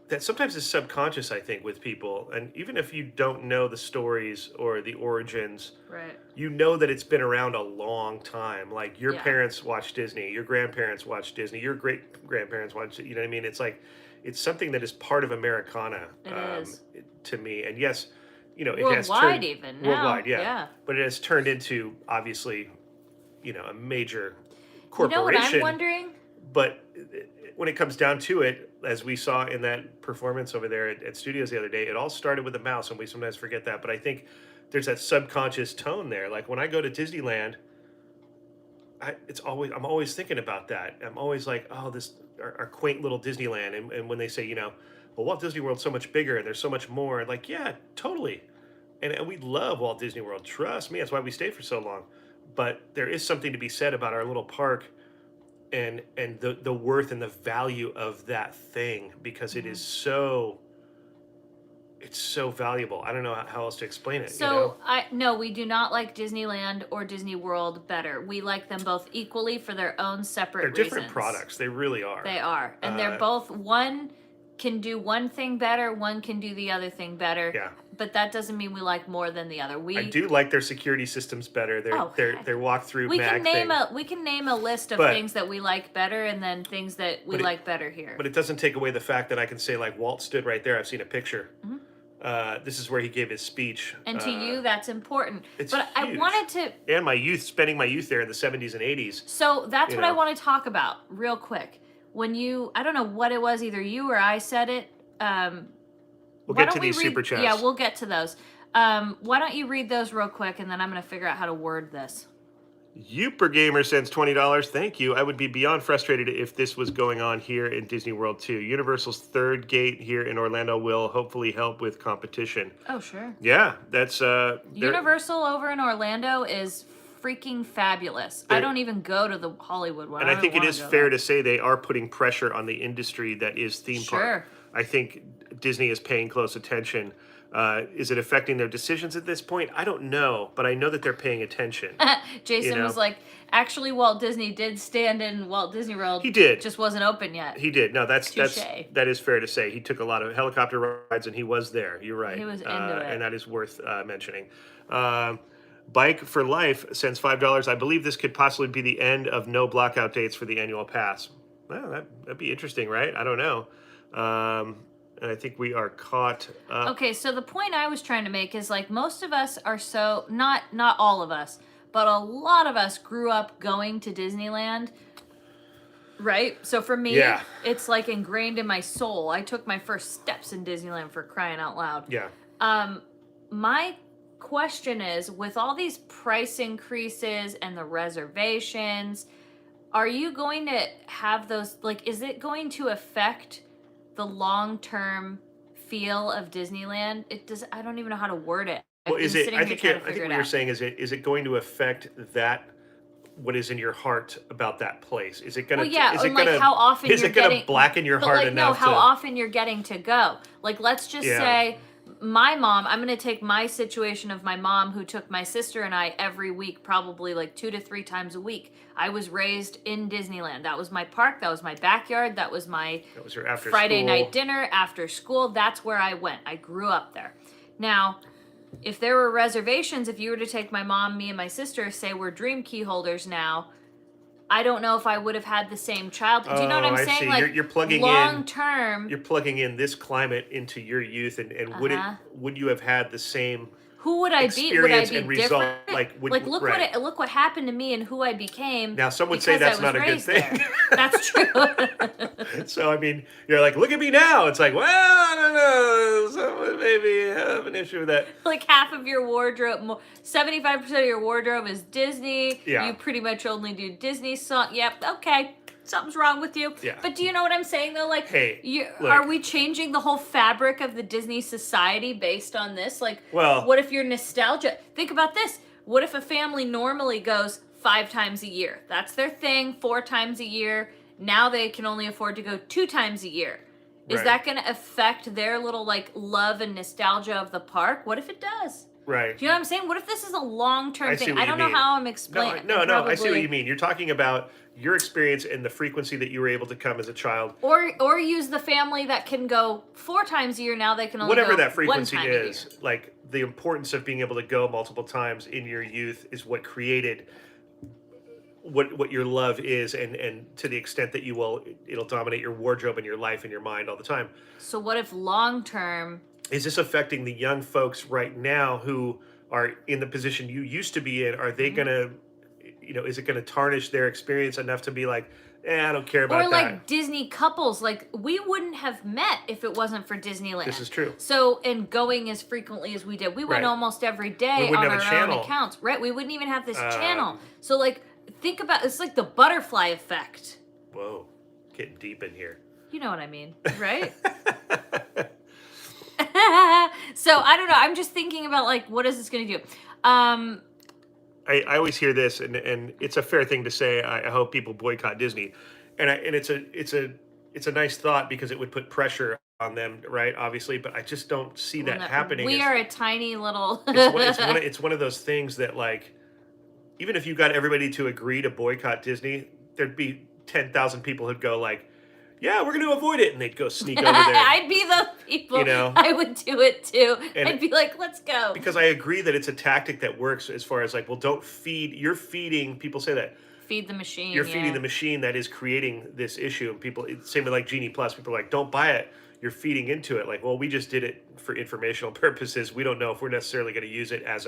that sometimes is subconscious, I think, with people. And even if you don't know the stories or the origins, right, you know that it's been around a long time. Like, your parents watched Disney, your grandparents watched Disney, your great grandparents watched it. You know what I mean? It's like, it's something that is part of Americana. It is. To me. And yes, it worldwide, has turned even now. Worldwide, yeah. But it has turned into, obviously, a major corporation. You know what I'm wondering? But when it comes down to it, as we saw in that performance over there at Studios the other day, it all started with a mouse, and we sometimes forget that. But I think there's that subconscious tone there. Like, when I go to Disneyland, I'm always thinking about that. I'm always like, oh, our quaint little Disneyland. And when they say, well, Walt Disney World's so much bigger and there's so much more, like, yeah, totally. And we love Walt Disney World. Trust me, that's why we stayed for so long. But there is something to be said about our little park and the worth and the value of that thing, because it is it's so valuable. I don't know how else to explain it. So no, we do not like Disneyland or Disney World better. We like them both equally for their own separate reasons. They're different products. They really are. They are. And they're both, one can do one thing better, one can do the other thing better. Yeah. But that doesn't mean we like more than the other. I do like their security systems better. Their walk-through mag thing. We can name a list of things that we like better, and then things that we like better here. But it doesn't take away the fact that I can say, like, Walt stood right there. I've seen a picture. Mm-hmm. This is where he gave his speech. And to you, that's important. It's huge. I wanted to... And my youth, spending my youth there in the 70s and 80s. So that's what I want to talk about real quick. When I don't know what it was, either you or I said it. We'll get to these super chats. Yeah, we'll get to those. Why don't you read those real quick, and then I'm going to figure out how to word this. Youper Gamer sends $20. Thank you. I would be beyond frustrated if this was going on here in Disney World too. Universal's third gate here in Orlando will hopefully help with competition. Oh, sure. Yeah, that's Universal over in Orlando is freaking fabulous. I don't even go to the Hollywood one. And I think it is fair to say they are putting pressure on the industry that is theme park. I think Disney is paying close attention. Is it affecting their decisions at this point? I don't know, but I know that they're paying attention. Jason was like, actually, Walt Disney did stand in Walt Disney World. He did. Just wasn't open yet. He did. No, that is fair to say. He took a lot of helicopter rides, and he was there. You're right. He was into it. And that is worth mentioning. Bike for Life sends $5. I believe this could possibly be the end of no blockout dates for the annual pass. Well, that'd be interesting, right? I don't know. And I think we are caught up. Okay, so the point I was trying to make is like most of us are so not all of us, but a lot of us grew up going to Disneyland. Right? So for me, Yeah. it's like ingrained in my soul. I took my first steps in Disneyland, for crying out loud. Yeah. My question is, with all these price increases and the reservations, are you going to have those, like, is it going to affect the long-term feel of Disneyland? I don't even know how to word it. Well, I've been sitting I here think trying to what figure it you're out. saying is it going to affect that, what is in your heart about that place? Is it gonna? Well, yeah, is it and, like, gonna? how often is you're it gonna getting, blacken your but heart like, enough? how to, often you're getting to go. Like, let's just Yeah. say my mom, I'm going to take my situation of my mom who took my sister and I every week, probably like 2 to 3 times a week. I was raised in Disneyland. That was my park. That was my backyard. That was your after Friday school. night dinner after school. That's where I went. I grew up there. Now, if there were reservations, if you were to take my mom, me, and my sister, say we're dream key holders now, I don't know if I would have had the same childhood. Do you know what I'm I saying? see. Like, You're plugging long in. term. You're plugging in this climate into your youth, and would you have had the same? Who would I be? Would I experience be and result, different? like, look right. look what happened to me and who I became. Now, some would say because that's I was not a good raised thing. there. That's true. So, I mean, you're like, look at me now. It's like, well, I don't know. Someone maybe have an issue with that. Like half of your wardrobe, 75% of your wardrobe is Disney. Yeah. You pretty much only do Disney song. Yep. Okay. Something's wrong with you. Yeah. But do you know what I'm saying though? Like, Hey, look. are we changing the whole fabric of the Disney society based on this? Like, Well, what if you're nostalgia? Think about this. What if a family normally goes 5 times a year? That's their thing, 4 times a year. Now they can only afford to go 2 times a year. Is Right. that going to affect their little like love and nostalgia of the park? What if it does? right. Do you know what I'm saying? What if this is a long-term see thing? what I you don't know mean. how I'm explaining. No, I see what Probably- you mean. You're talking about your experience and the frequency that you were able to come as a child. Or use the family that can go 4 times a year. Now they can only Whatever go that frequency 1 time a year. is, like the importance of being able to go multiple times in your youth is what created what your love is, and to the extent that it'll dominate your wardrobe and your life and your mind all the time. So what if long-term? Is this affecting the young folks right now who are in the position you used to be in? Are they gonna, is it gonna tarnish their experience enough to be like, I don't care about Or like that? Disney couples, like we wouldn't have met if it wasn't for Disneyland. This is true. So, and going as frequently as we did, we went Right. almost every day We wouldn't on have a our own channel. accounts, right? We wouldn't even have this channel. So, like, think about it's like the butterfly effect. Whoa, getting deep in here. You know what I mean, right? So I don't know. I'm just thinking about like, what is this going to do? I always hear this, and it's a fair thing to say. I hope people boycott Disney, and it's a nice thought because it would put pressure on them, right? Obviously, but I just don't see that happening. We are a tiny little. It's one of those things that, like, even if you got everybody to agree to boycott Disney, there'd be 10,000 people who'd go like, yeah, we're going to avoid it, and they'd go sneak over there. I'd be those people. You know? I would do it too. And I'd be like, let's go. Because I agree that it's a tactic that works as far as like, well, don't feed. You're feeding. People say that. Feed the machine. You're feeding the machine that is creating this issue, and people. Same with like Genie Plus. People are like, don't buy it. You're feeding into it. Like, well, we just did it for informational purposes. We don't know if we're necessarily going to use it as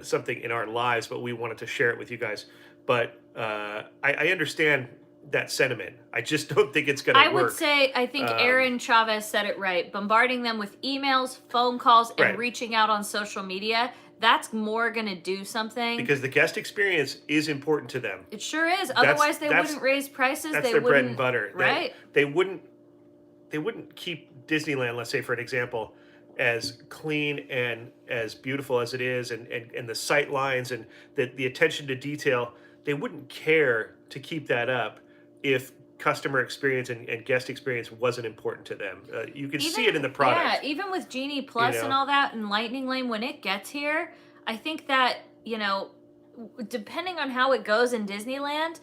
something in our lives, but we wanted to share it with you guys. But I understand that sentiment. I just don't think it's going to work. I would say, I think Aaron Chavez said it right. Bombarding them with emails, phone calls, and Right. reaching out on social media. That's more going to do something. Because the guest experience is important to them. It sure is. Otherwise, they wouldn't raise prices. That's They their bread wouldn't, and butter. Right. They wouldn't keep Disneyland, let's say for an example, as clean and as beautiful as it is, and the sight lines and the attention to detail. They wouldn't care to keep that up if customer experience and guest experience wasn't important to them. You can see it in the product. Yeah, even with Genie Plus and all that, and Lightning Lane, when it gets here, I think that, depending on how it goes in Disneyland,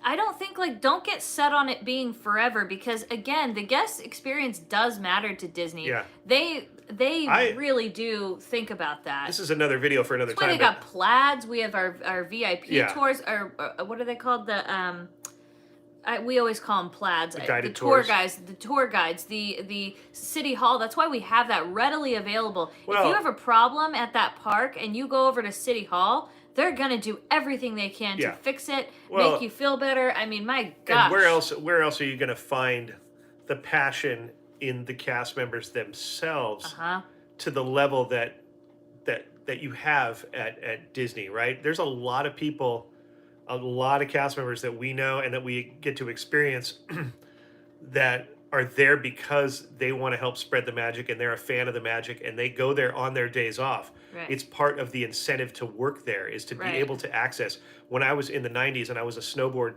I don't think, like, don't get set on it being forever, because again, the guest experience does matter to Disney. Yeah. They I really do think about that. This is another video for another That's why time. they got plaids. We have our VIP Yeah. tours, or what are they called? We always call them plaids. Guided the tour tours. guys, the tour guides, the city hall. That's why we have that readily available. Well, if you have a problem at that park and you go over to City Hall, they're gonna do everything they can Yeah. to fix it, Well, make you feel better. I mean, my gosh. And where else are you going to find the passion in the cast members themselves to the level that you have at Disney, right? There's a lot of people, a lot of cast members that we know and that we get to experience that are there because they want to help spread the magic and they're a fan of the magic and they go there on their days off. Right. It's part of the incentive to work there, is to be Right. able to access. When I was in the 90s and I was a snowboard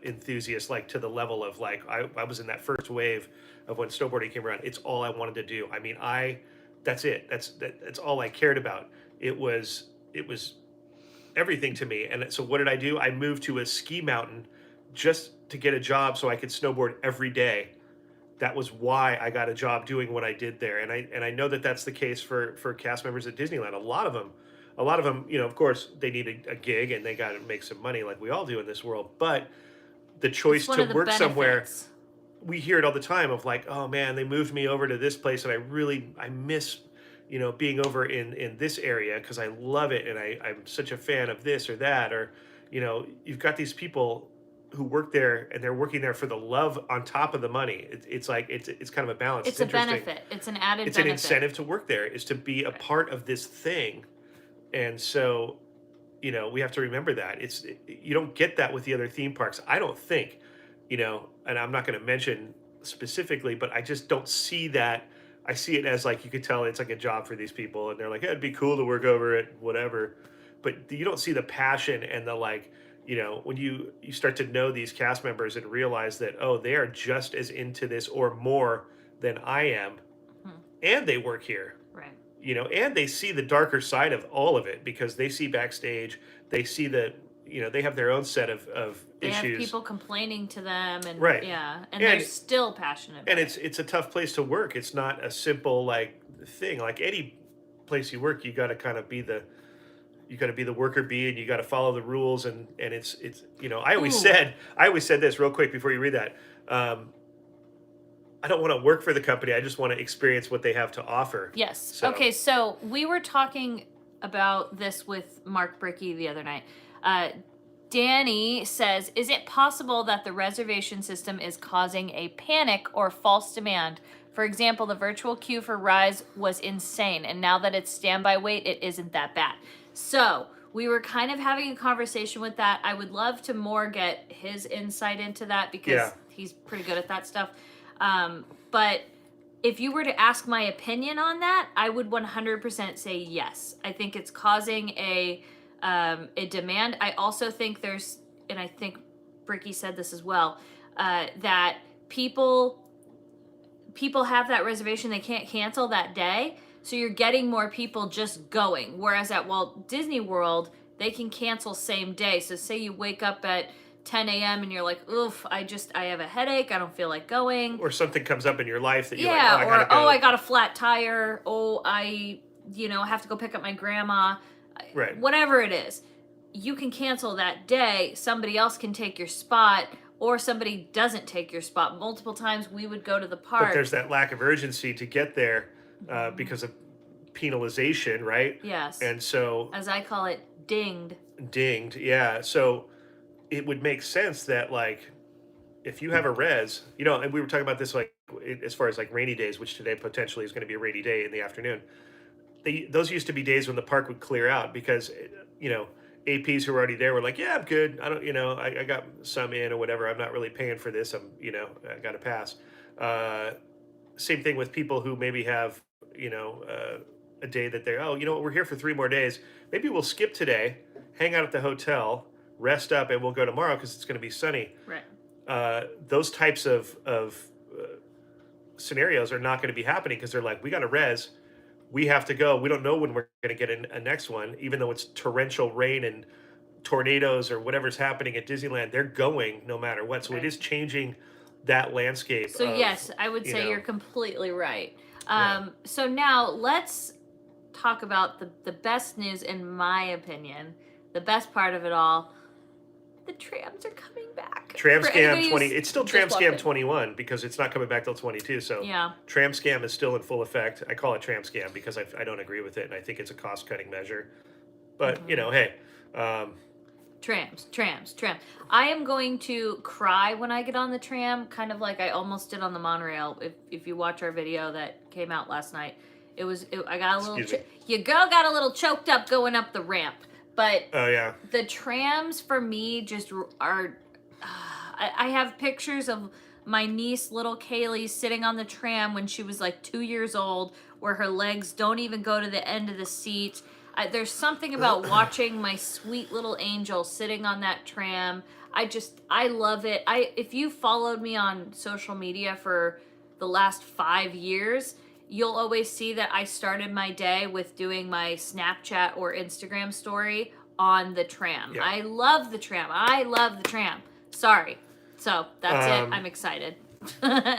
enthusiast, like to the level of like, I was in that first wave of when snowboarding came around. It's all I wanted to do. I mean, that's it. That's all I cared about. It was everything to me. And so what did I do? I moved to a ski mountain just to get a job so I could snowboard every day. That was why I got a job doing what I did there. And I know that that's the case for cast members at Disneyland. A lot of them, you know, of course they need a gig and they got to make some money like we all do in this world. But the choice to work somewhere, we hear it all the time of like, oh man, they moved me over to this place and I miss, you know, being over in this area because I love it and I'm such a fan of this or that. Or, you know, you've got these people who work there and they're working there for the love on top of the money. It's like it's kind of a balance. It's a benefit. It's an added it's benefit. An incentive to work there, is to be a part of this thing. And so, you know, we have to remember that you don't get that with the other theme parks, I don't think, you know. And I'm not going to mention specifically, but I just don't see that. I see it as like, you could tell it's like a job for these people and they're like, yeah, it'd be cool to work over it, whatever. But you don't see the passion and the, like, you know, when you start to know these cast members and realize that, oh, they are just as into this or more than I am, and they work here, right? You know, and they see the darker side of all of it because they see backstage, they see the, you know, they have their own set of they issues. They have people complaining to them, and right, yeah, and they're still passionate about and it's a tough place to work. It's not a simple like thing. Like any place you work, you got to kind of be the worker bee, and you got to follow the rules, and it's you know, I always said this real quick before you read that. I don't want to work for the company. I just want to experience what they have to offer. Yes. So. Okay, so we were talking about this with Mark Bricky the other night. Danny says, is it possible that the reservation system is causing a panic or false demand? For example, the virtual queue for Rise was insane, and now that it's standby wait, it isn't that bad. So we were kind of having a conversation with that. I would love to more get his insight into that because he's pretty good at that stuff. But if you were to ask my opinion on that, I would 100% say yes. I think it's causing a demand. I also think there's, and I think Bricky said this as well, that people have that reservation they can't cancel that day. So you're getting more people just going. Whereas at Walt Disney World, they can cancel same day. So say you wake up at 10 a.m. and you're like, oof, I have a headache. I don't feel like going. Or something comes up in your life that you're like, oh, I gotta go. I got a flat tire. Oh, I have to go pick up my grandma. Right. Whatever it is, you can cancel that day. Somebody else can take your spot, or somebody doesn't take your spot. Multiple times we would go to the park. But there's that lack of urgency to get there because of penalization, right? Yes. And so, as I call it, dinged, yeah. So it would make sense that, like, if you have a res, you know, and we were talking about this, like, as far as like rainy days, which today potentially is going to be a rainy day in the afternoon. Those used to be days when the park would clear out because, you know, APs who were already there were like, yeah, I'm good. I don't, you know, I got some in or whatever. I'm not really paying for this. I got to pass. Same thing with people who maybe have, you know, a day that they're, oh, you know what, we're here for 3 more days. Maybe we'll skip today, hang out at the hotel, rest up, and we'll go tomorrow because it's going to be sunny. Right. Those types of scenarios are not going to be happening because they're like, we got a res. We have to go. We don't know when we're going to get a next one, even though it's torrential rain and tornadoes or whatever's happening at Disneyland, they're going no matter what. So it is changing that landscape. So of, yes, I would say know, you're completely right. Yeah. So now let's talk about the best news, in my opinion, the best part of it all. The trams are coming back. Tram For Scam anybody 20. who's It's still just Tram walked Scam in. 21 because it's not coming back till 22. So Yeah. Tram Scam is still in full effect. I call it Tram Scam because I don't agree with it, and I think it's a cost-cutting measure. But, you know, hey. Trams. I am going to cry when I get on the tram, kind of like I almost did on the monorail. If you watch our video that came out last night, I got a little. Your girl got a little choked up going up the ramp, but Oh, yeah. the trams for me just are. I have pictures of my niece, little Kaylee, sitting on the tram when she was like 2 years old, where her legs don't even go to the end of the seat. There's something about watching my sweet little angel sitting on that tram. I love it. If you followed me on social media for the last 5 years, you'll always see that I started my day with doing my Snapchat or Instagram story on the tram. Yeah. I love the tram. Sorry. So that's it. I'm excited.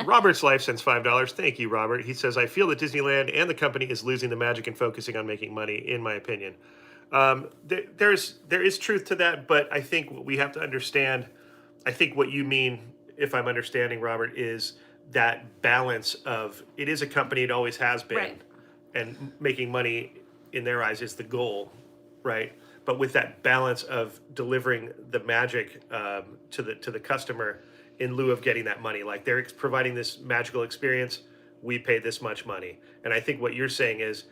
Robert's Life sends $5. Thank you, Robert. He says, I feel that Disneyland and the company is losing the magic and focusing on making money, in my opinion. There is truth to that, but I think what we have to understand, I think what you mean, if I'm understanding, Robert, is that balance of it is a company, it always has been, Right. and making money in their eyes is the goal, right? But with that balance of delivering the magic to the customer in lieu of getting that money, like they're providing this magical experience, we pay this much money. And I think what you're saying is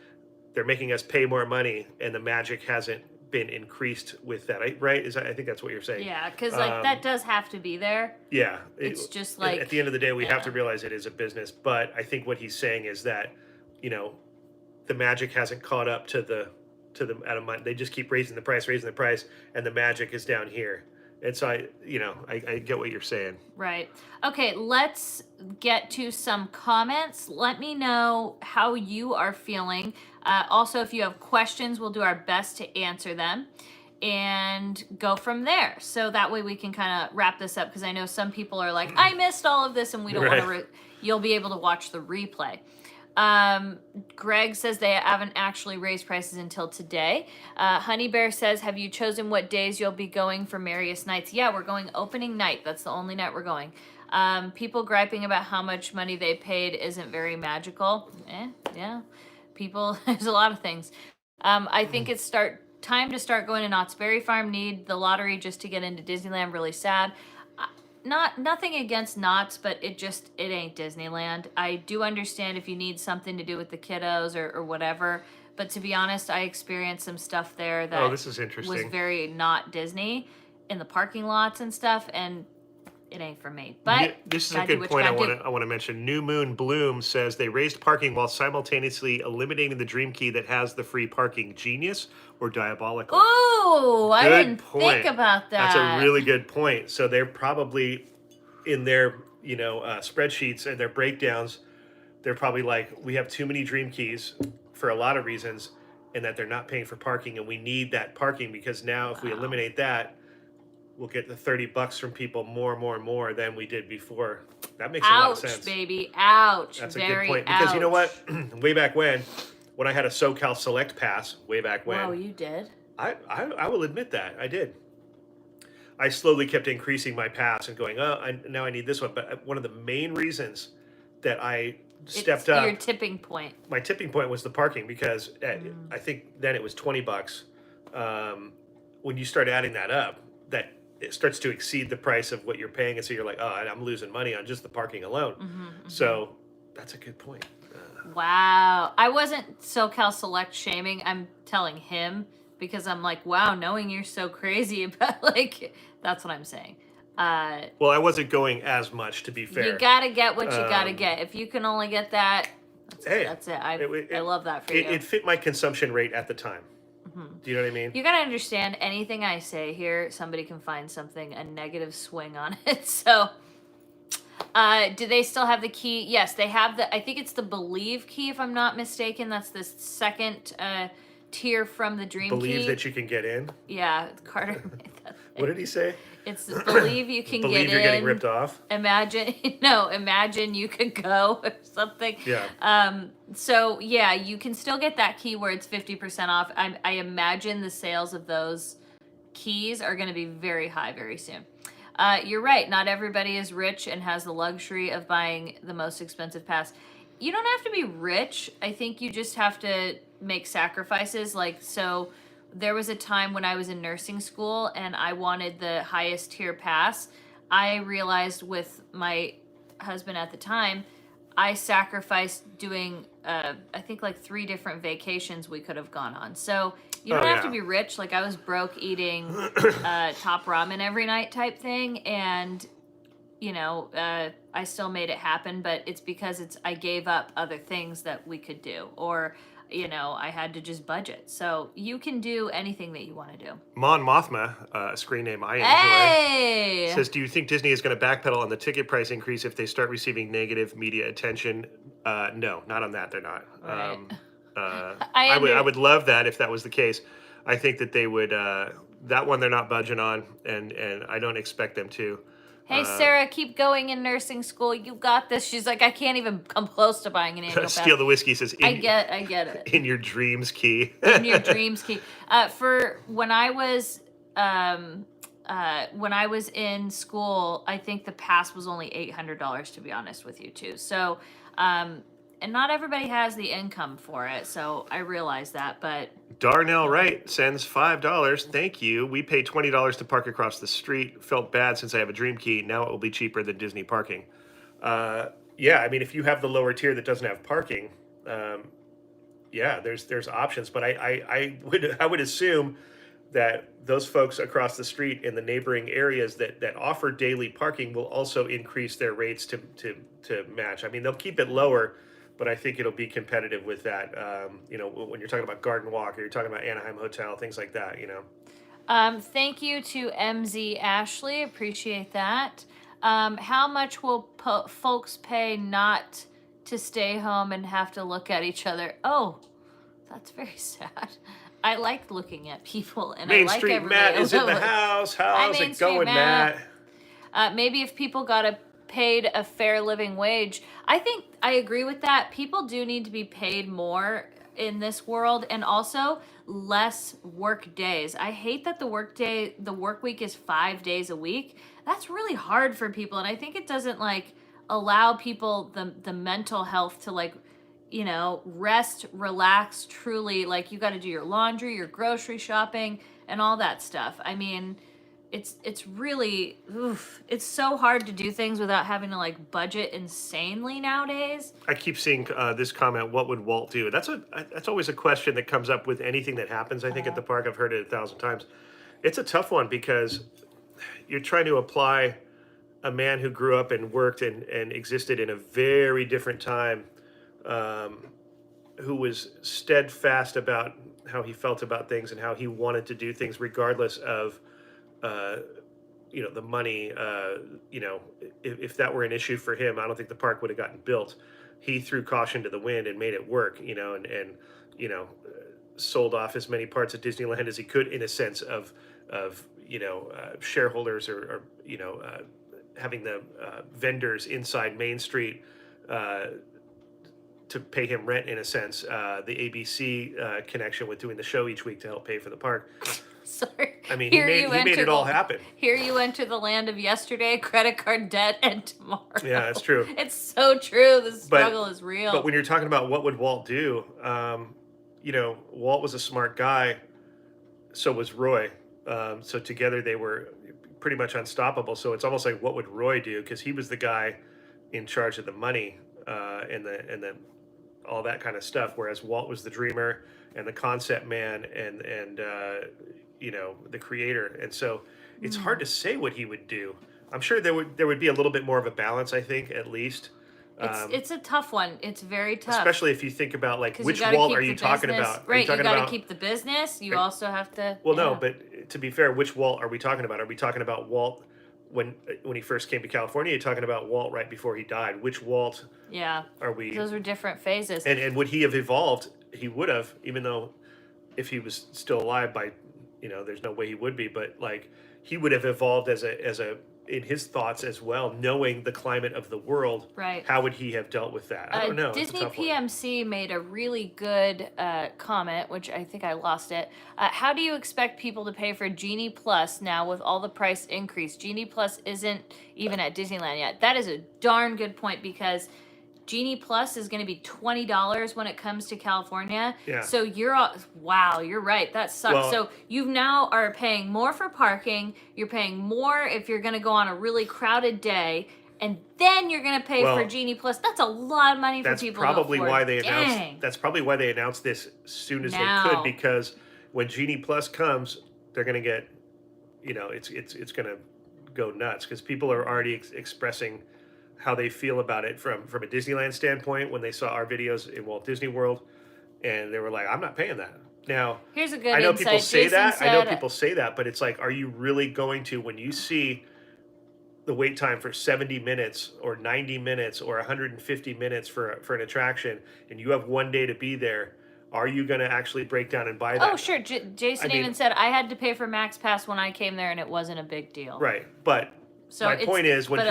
they're making us pay more money, and the magic hasn't been increased with that, right? I think that's what you're saying. Yeah, because like that does have to be there. Yeah, It's just like at the end of the day, we have to realize it is a business. But I think what he's saying is that, you know, the magic hasn't caught up to the out of money. They just keep raising the price, and the magic is down here. And so I get what you're saying. Right. Okay, let's get to some comments. Let me know how you are feeling. Also, if you have questions, we'll do our best to answer them and go from there. So that way we can kind of wrap this up, because I know some people are like, I missed all of this, and we don't want to. You'll be able to watch the replay. Greg says they haven't actually raised prices until today. Honey Bear says, have you chosen what days you'll be going for Merriest Nights? Yeah, we're going opening night. That's the only night we're going. People griping about how much money they paid isn't very magical. Yeah. People, there's a lot of things. I think it's time to start going to Knott's Berry Farm. Need the lottery just to get into Disneyland. Really sad. Nothing against Knott's, but it ain't Disneyland. I do understand if you need something to do with the kiddos or whatever, but to be honest, I experienced some stuff there that this is interesting. was very not Disney in the parking lots and stuff, and it ain't for me. But this is a good point I want to mention. New Moon Bloom says they raised parking while simultaneously eliminating the Dream Key that has the free parking. Genius or diabolical? Ooh, I didn't think about that. That's a really good point. So they're probably in their spreadsheets and their breakdowns, they're probably like, we have too many Dream Keys for a lot of reasons, and that they're not paying for parking, and we need that parking because now if we eliminate that, we'll get the $30 from people more than we did before. That makes a lot of sense. Ouch, baby. Ouch. That's a good point. Because you know what? Way back when I had a SoCal Select Pass, way back when. Oh, you did? I will admit that. I did. I slowly kept increasing my pass and going, now I need this one. But one of the main reasons that I stepped up. Your tipping point. My tipping point was the parking, because I think then it was $20. When you start adding that up, that it starts to exceed the price of what you're paying, and so you're like, I'm losing money on just the parking alone. So that's a good point. Wow. I wasn't SoCal Select shaming. I'm telling him, because I'm like, wow, knowing you're so crazy about, like, that's what I'm saying. Well, I wasn't going as much, to be fair. You gotta get what you gotta get. If you can only get that, that's it. I love that for you. It fit my consumption rate at the time. Do you know what I mean? You gotta understand, anything I say here, somebody can find a negative swing on it. So, do they still have the key? Yes, they have I think it's the Believe key, if I'm not mistaken. That's the second tier from the Dream Believe Key. that you can get in. Yeah, Carter made that. What did he say? It's believe you can Believe get you're in. getting ripped off. Imagine you could go or something. Yeah. So yeah, you can still get that key where it's 50% off. I imagine the sales of those keys are going to be very high very soon. You're right. Not everybody is rich and has the luxury of buying the most expensive pass. You don't have to be rich. I think you just have to make sacrifices. Like, so there was a time when I was in nursing school and I wanted the highest tier pass. I realized with my husband at the time, I sacrificed doing, I think like 3 different vacations we could have gone on. So you don't have to be rich. Like, I was broke eating top ramen every night type thing. And, you know, I still made it happen, but it's because I gave up other things that we could do. Or, you know, I had to just budget. So you can do anything that you want to do. Mon Mothma, a screen name I enjoy, Hey! says, do you think Disney is going to backpedal on the ticket price increase if they start receiving negative media attention? No, not on that. They're not. Right. I would love that if that was the case. I think that they would. That one they're not budging on, and I don't expect them to. Hey, Sarah, keep going in nursing school. You got this. She's like, I can't even come close to buying an annual pass. Steal the whiskey says, I get it. In your dreams key. In your dreams key. For when I was in school, I think the pass was only $800, to be honest with you, too. So, and not everybody has the income for it, so I realize that, but... Darnell Wright sends $5. Thank you. We pay $20 to park across the street. Felt bad since I have a Dream Key. Now it will be cheaper than Disney parking. Yeah, I mean, if you have the lower tier that doesn't have parking, yeah, there's options. But I would assume that those folks across the street in the neighboring areas that offer daily parking will also increase their rates to match. I mean, they'll keep it lower, but I think it'll be competitive with that. You know, when you're talking about Garden Walk or you're talking about Anaheim Hotel, things like that, you know. Thank you to MZ Ashley. Appreciate that. How much will folks pay not to stay home and have to look at each other? Oh, that's very sad. I like looking at people, and Main I like Street everybody. Matt is in the house. How's it going, Matt? Maybe if people got paid a fair living wage. I think I agree with that. People do need to be paid more in this world, and also less work days. I hate that the work week is 5 days a week. That's really hard for people, and I think it doesn't like allow people the mental health to like, you know, rest, relax, truly. Like, you got to do your laundry, your grocery shopping, and all that stuff. I mean, it's really, it's so hard to do things without having to like budget insanely nowadays. I keep seeing this comment, what would Walt do? That's always a question that comes up with anything that happens, I think, at the park. I've heard it 1,000 times. It's a tough one because you're trying to apply a man who grew up and worked and existed in a very different time, who was steadfast about how he felt about things and how he wanted to do things regardless of you know, the money. You know, if that were an issue for him, I don't think the park would have gotten built. He threw caution to the wind and made it work, you know, and you know, sold off as many parts of Disneyland as he could, in a sense of you know, shareholders or you know, having the vendors inside Main Street to pay him rent, in a sense. The ABC connection with doing the show each week to help pay for the park. Sorry. I mean, he made it all happen. Here you enter the land of yesterday, credit card debt, and tomorrow. Yeah, that's true. It's so true. The struggle is real. But when you're talking about what would Walt do, you know, Walt was a smart guy. So was Roy. So together they were pretty much unstoppable. So it's almost like, what would Roy do? Because he was the guy in charge of the money and the all that kind of stuff. Whereas Walt was the dreamer and the concept man and you know, the creator. And so it's hard to say what he would do. I'm sure there would be a little bit more of a balance, I think, at least. It's a tough one. It's very tough. Especially if you think about, like, which Walt are you talking about? Right, you got to keep the business. You also have to... Well, no, but to be fair, which Walt are we talking about? Are we talking about Walt when he first came to California? Are you talking about Walt right before he died? Which Walt are we... Those were different phases. And would he have evolved? He would have, even though if he was still alive by, there's no way he would be, but like he would have evolved as a in his thoughts as well, knowing the climate of the world. Right. How would he have dealt with that? I don't know. Disney It's a tough one. PMC made a really good comment, which I think I lost it. How do you expect people to pay for Genie Plus now with all the price increase? Genie Plus isn't even at Disneyland yet. That is a darn good point, because Genie Plus is going to be $20 when it comes to California. Yeah. So wow, you're right. That sucks. Well, so you now are paying more for parking. You're paying more if you're going to go on a really crowded day, and then you're going to pay for Genie Plus. That's a lot of money for people. Probably to afford. why they announced. That's probably why they announced this as soon as they could, because when Genie Plus comes, they're going to get, it's going to go nuts, because people are already expressing how they feel about it from a Disneyland standpoint when they saw our videos in Walt Disney World, and they were like, I'm not paying that. Now, here's a good I know insight. people say Jason that. said, I know people say that, but it's like, are you really going to, when you see the wait time for 70 minutes or 90 minutes or 150 minutes for an attraction, and you have one day to be there, are you going to actually break down and buy that? Oh, sure. Jason even said, I had to pay for Max Pass when I came there, and it wasn't a big deal. Right, but so my point is, when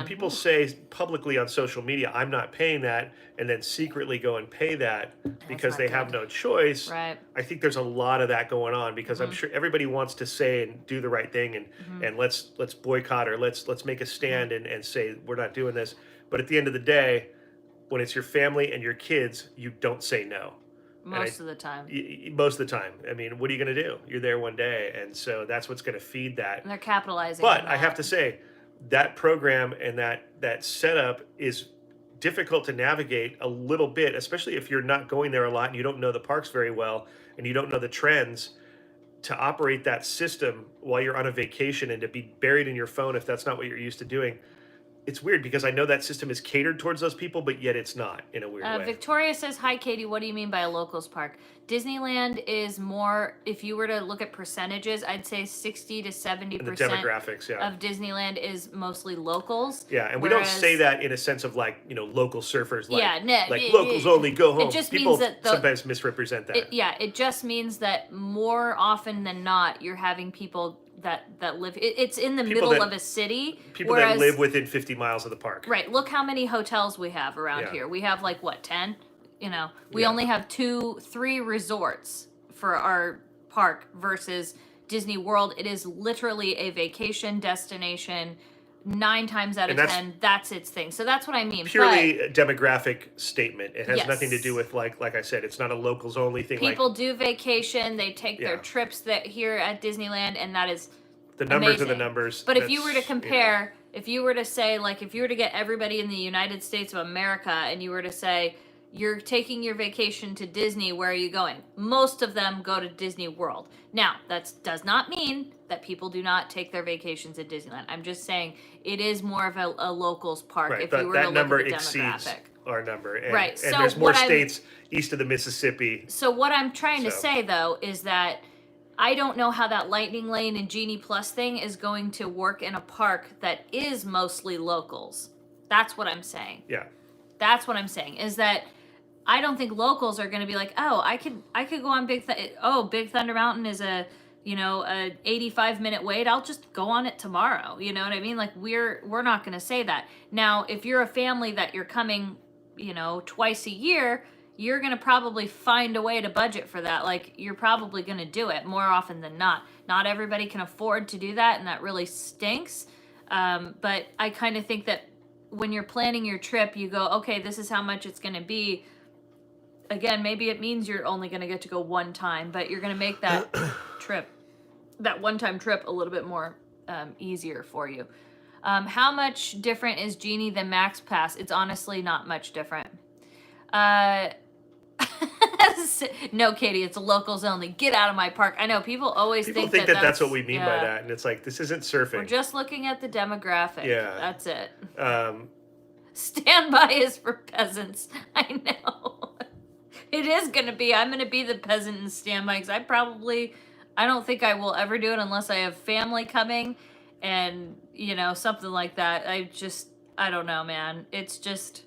people say publicly on social media, I'm not paying that, and then secretly go and pay that because they have no choice, right. I think there's a lot of that going on, because I'm sure everybody wants to say and do the right thing, and let's boycott, or let's make a stand and say we're not doing this. But at the end of the day, when it's your family and your kids, you don't say no. Most of the time. Most of the time. I mean, what are you going to do? You're there one day, and so that's what's going to feed that. And they're capitalizing But on I have to say, that program and that setup is difficult to navigate a little bit, especially if you're not going there a lot and you don't know the parks very well and you don't know the trends, to operate that system while you're on a vacation and to be buried in your phone if that's not what you're used to doing. It's weird, because I know that system is catered towards those people, but yet it's not, in a weird way. Victoria says, hi, Katie. What do you mean by a locals park? Disneyland is more, if you were to look at percentages, I'd say 60 to 70% and the demographics, of Disneyland is mostly locals. Yeah, and we don't say that in a sense of like, local surfers, like locals only go home. It just People means that sometimes misrepresent that. It just means that more often than not, you're having people that live, it's in the middle of a city. People that live within 50 miles of the park. Right. Look how many hotels we have around here. We have 10? We only have 2-3 resorts for our park versus Disney World. It is literally a vacation destination. 9 times out of 10, that's its thing. So that's what I mean. Purely a demographic statement. It has nothing to do with, like I said, it's not a locals only thing. People do vacation. They take their trips here at Disneyland, and that is the numbers amazing. are the numbers. But if you were to compare, if you were to say, if you were to get everybody in the United States of America, and you were to say, you're taking your vacation to Disney, where are you going? Most of them go to Disney World. Now, that does not mean that people do not take their vacations at Disneyland. I'm just saying it is more of a locals park. Right, if you were to look at the demographic. Our number. And, right. And there's more states east of the Mississippi. So what I'm trying to say, though, is that I don't know how that Lightning Lane and Genie Plus thing is going to work in a park that is mostly locals. That's what I'm saying. Yeah. That's what I'm saying, is that I don't think locals are going to be like, oh, I could go on Big Thunder Mountain is a 85-minute wait. I'll just go on it tomorrow. You know what I mean? Like we're not going to say that. Now, if you're a family that you're coming, twice a year, you're going to probably find a way to budget for that. Like you're probably going to do it more often than not. Not everybody can afford to do that, and that really stinks. But I kind of think that when you're planning your trip, you go, okay, this is how much it's going to be. Again, maybe it means you're only going to get to go one time, but you're going to make that that one-time trip a little bit more easier for you. How much different is Genie than Max Pass? It's honestly not much different. No, Katie, it's locals only. Get out of my park. I know people always think that that's what we mean by that, and it's like, this isn't surfing. We're just looking at the demographic. Yeah, that's it. Standby is for peasants. I know. It is going to be. I'm going to be the peasant in standby, because I don't think I will ever do it unless I have family coming and, something like that. I don't know, man. It's just,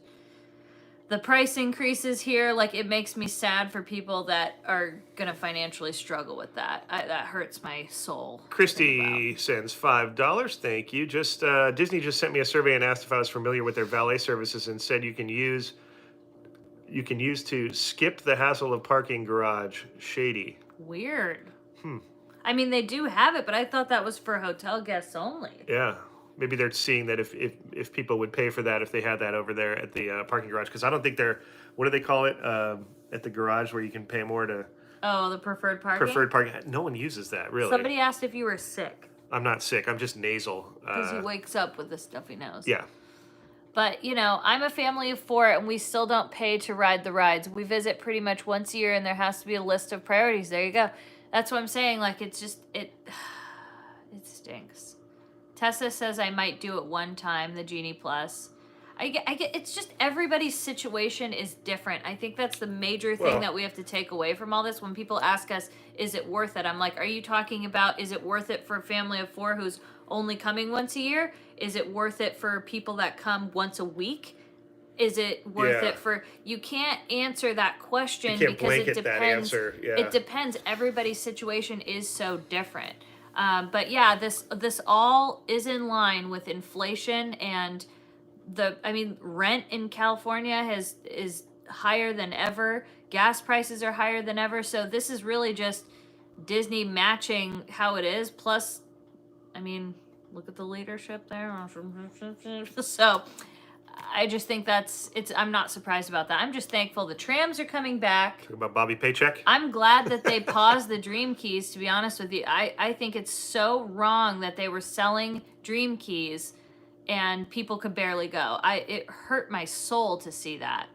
the price increases here, like, it makes me sad for people that are gonna financially struggle with that. That hurts my soul. to think Christy sends $5. Thank you. Just Disney just sent me a survey and asked if I was familiar with their valet services and said you can use to skip the hassle of parking garage. Shady. about. Weird. I mean, they do have it, but I thought that was for hotel guests only. Yeah. Maybe they're seeing that if people would pay for that if they had that over there at the parking garage, because I don't think they're, what do they call it at the garage where you can pay more to Oh, the preferred parking? preferred parking? No one uses that, really. Somebody asked if you were sick. I'm not sick. I'm just nasal. Because he wakes up with a stuffy nose. Yeah. But, you know, I'm a family of 4, and we still don't pay to ride the rides. We visit pretty much once a year, and there has to be a list of priorities. There you go. That's what I'm saying. Like, it's just, it stinks. Tessa says I might do it one time, the Genie Plus. I get, it's just everybody's situation is different. I think that's the major thing that we have to take away from all this. When people ask us, is it worth it? I'm like, are you talking about, is it worth it for a family of 4 who's only coming once a year? Is it worth it for people that come once a week? Is it worth it for, you can't answer that question You can't because it blanket that depends. answer. Yeah. It depends. Everybody's situation is so different. But yeah, this all is in line with inflation, and rent in California is higher than ever. Gas prices are higher than ever. So this is really just Disney matching how it is. Plus, I mean, look at the leadership there. So I just think I'm not surprised about that. I'm just thankful the trams are coming back. Talk about Bobby Paycheck. I'm glad that they paused the Dream Keys, to be honest with you. I think it's so wrong that they were selling Dream Keys and people could barely go. It hurt my soul to see that.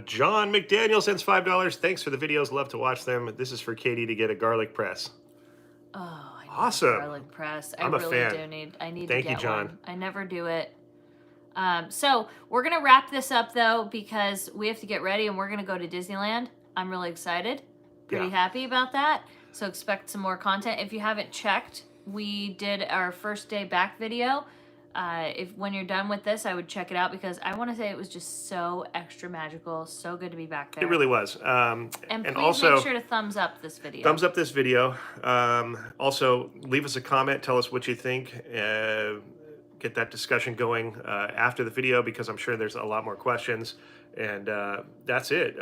John McDaniel sends $5. Thanks for the videos. Love to watch them. This is for Katie to get a garlic press. Oh, I need Awesome. a garlic press. I'm a fan. I need Thank to you, get John. one. I never do it. So we're going to wrap this up, though, because we have to get ready and we're going to go to Disneyland. I'm really excited. Pretty happy about that. So expect some more content. If you haven't checked, we did our first day back video. When you're done with this, I would check it out because I want to say it was just so extra magical. So good to be back there. It really was. And please also, make sure to thumbs up this video. Thumbs up this video. Also, leave us a comment. Tell us what you think. Get that discussion going after the video because I'm sure there's a lot more questions. And that's it.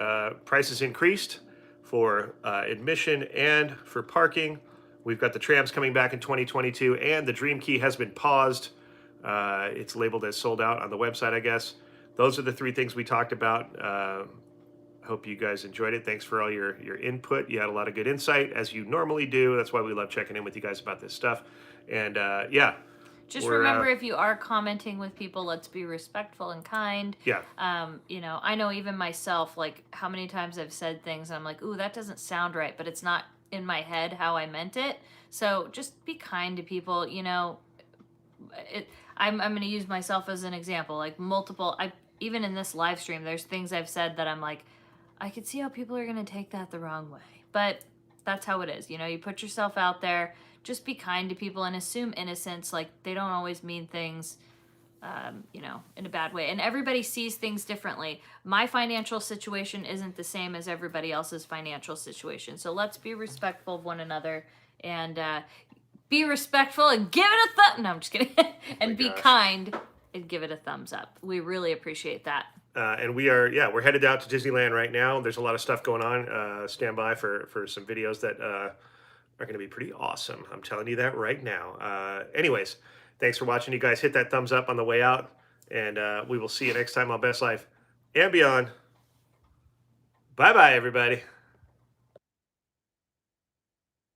Prices increased for admission and for parking. We've got the trams coming back in 2022, and the Dream Key has been paused. It's labeled as sold out on the website, I guess. Those are the 3 things we talked about. Hope you guys enjoyed it. Thanks for all your input. You had a lot of good insight, as you normally do. That's why we love checking in with you guys about this stuff. And yeah. Just remember, if you are commenting with people, let's be respectful and kind. Yeah. You know, I know even myself, like, how many times I've said things, and I'm like, ooh, that doesn't sound right, but it's not in my head how I meant it. So just be kind to people, you know. I'm going to use myself as an example. Like, even in this live stream, there's things I've said that I'm like, I could see how people are going to take that the wrong way. But that's how it is. You know, you put yourself out there. Just be kind to people and assume innocence. Like, they don't always mean things, you know, in a bad way. And everybody sees things differently. My financial situation isn't the same as everybody else's financial situation. So let's be respectful of one another and be respectful and give it a thumb. No, I'm just kidding. And be kind and give it a thumbs up. We really appreciate that. And we're headed out to Disneyland right now. There's a lot of stuff going on. Stand by for some videos that are going to be pretty awesome. I'm telling you that right now. Anyways, thanks for watching. You guys hit that thumbs up on the way out, and we will see you next time on Best Life and Beyond. Bye-bye, everybody.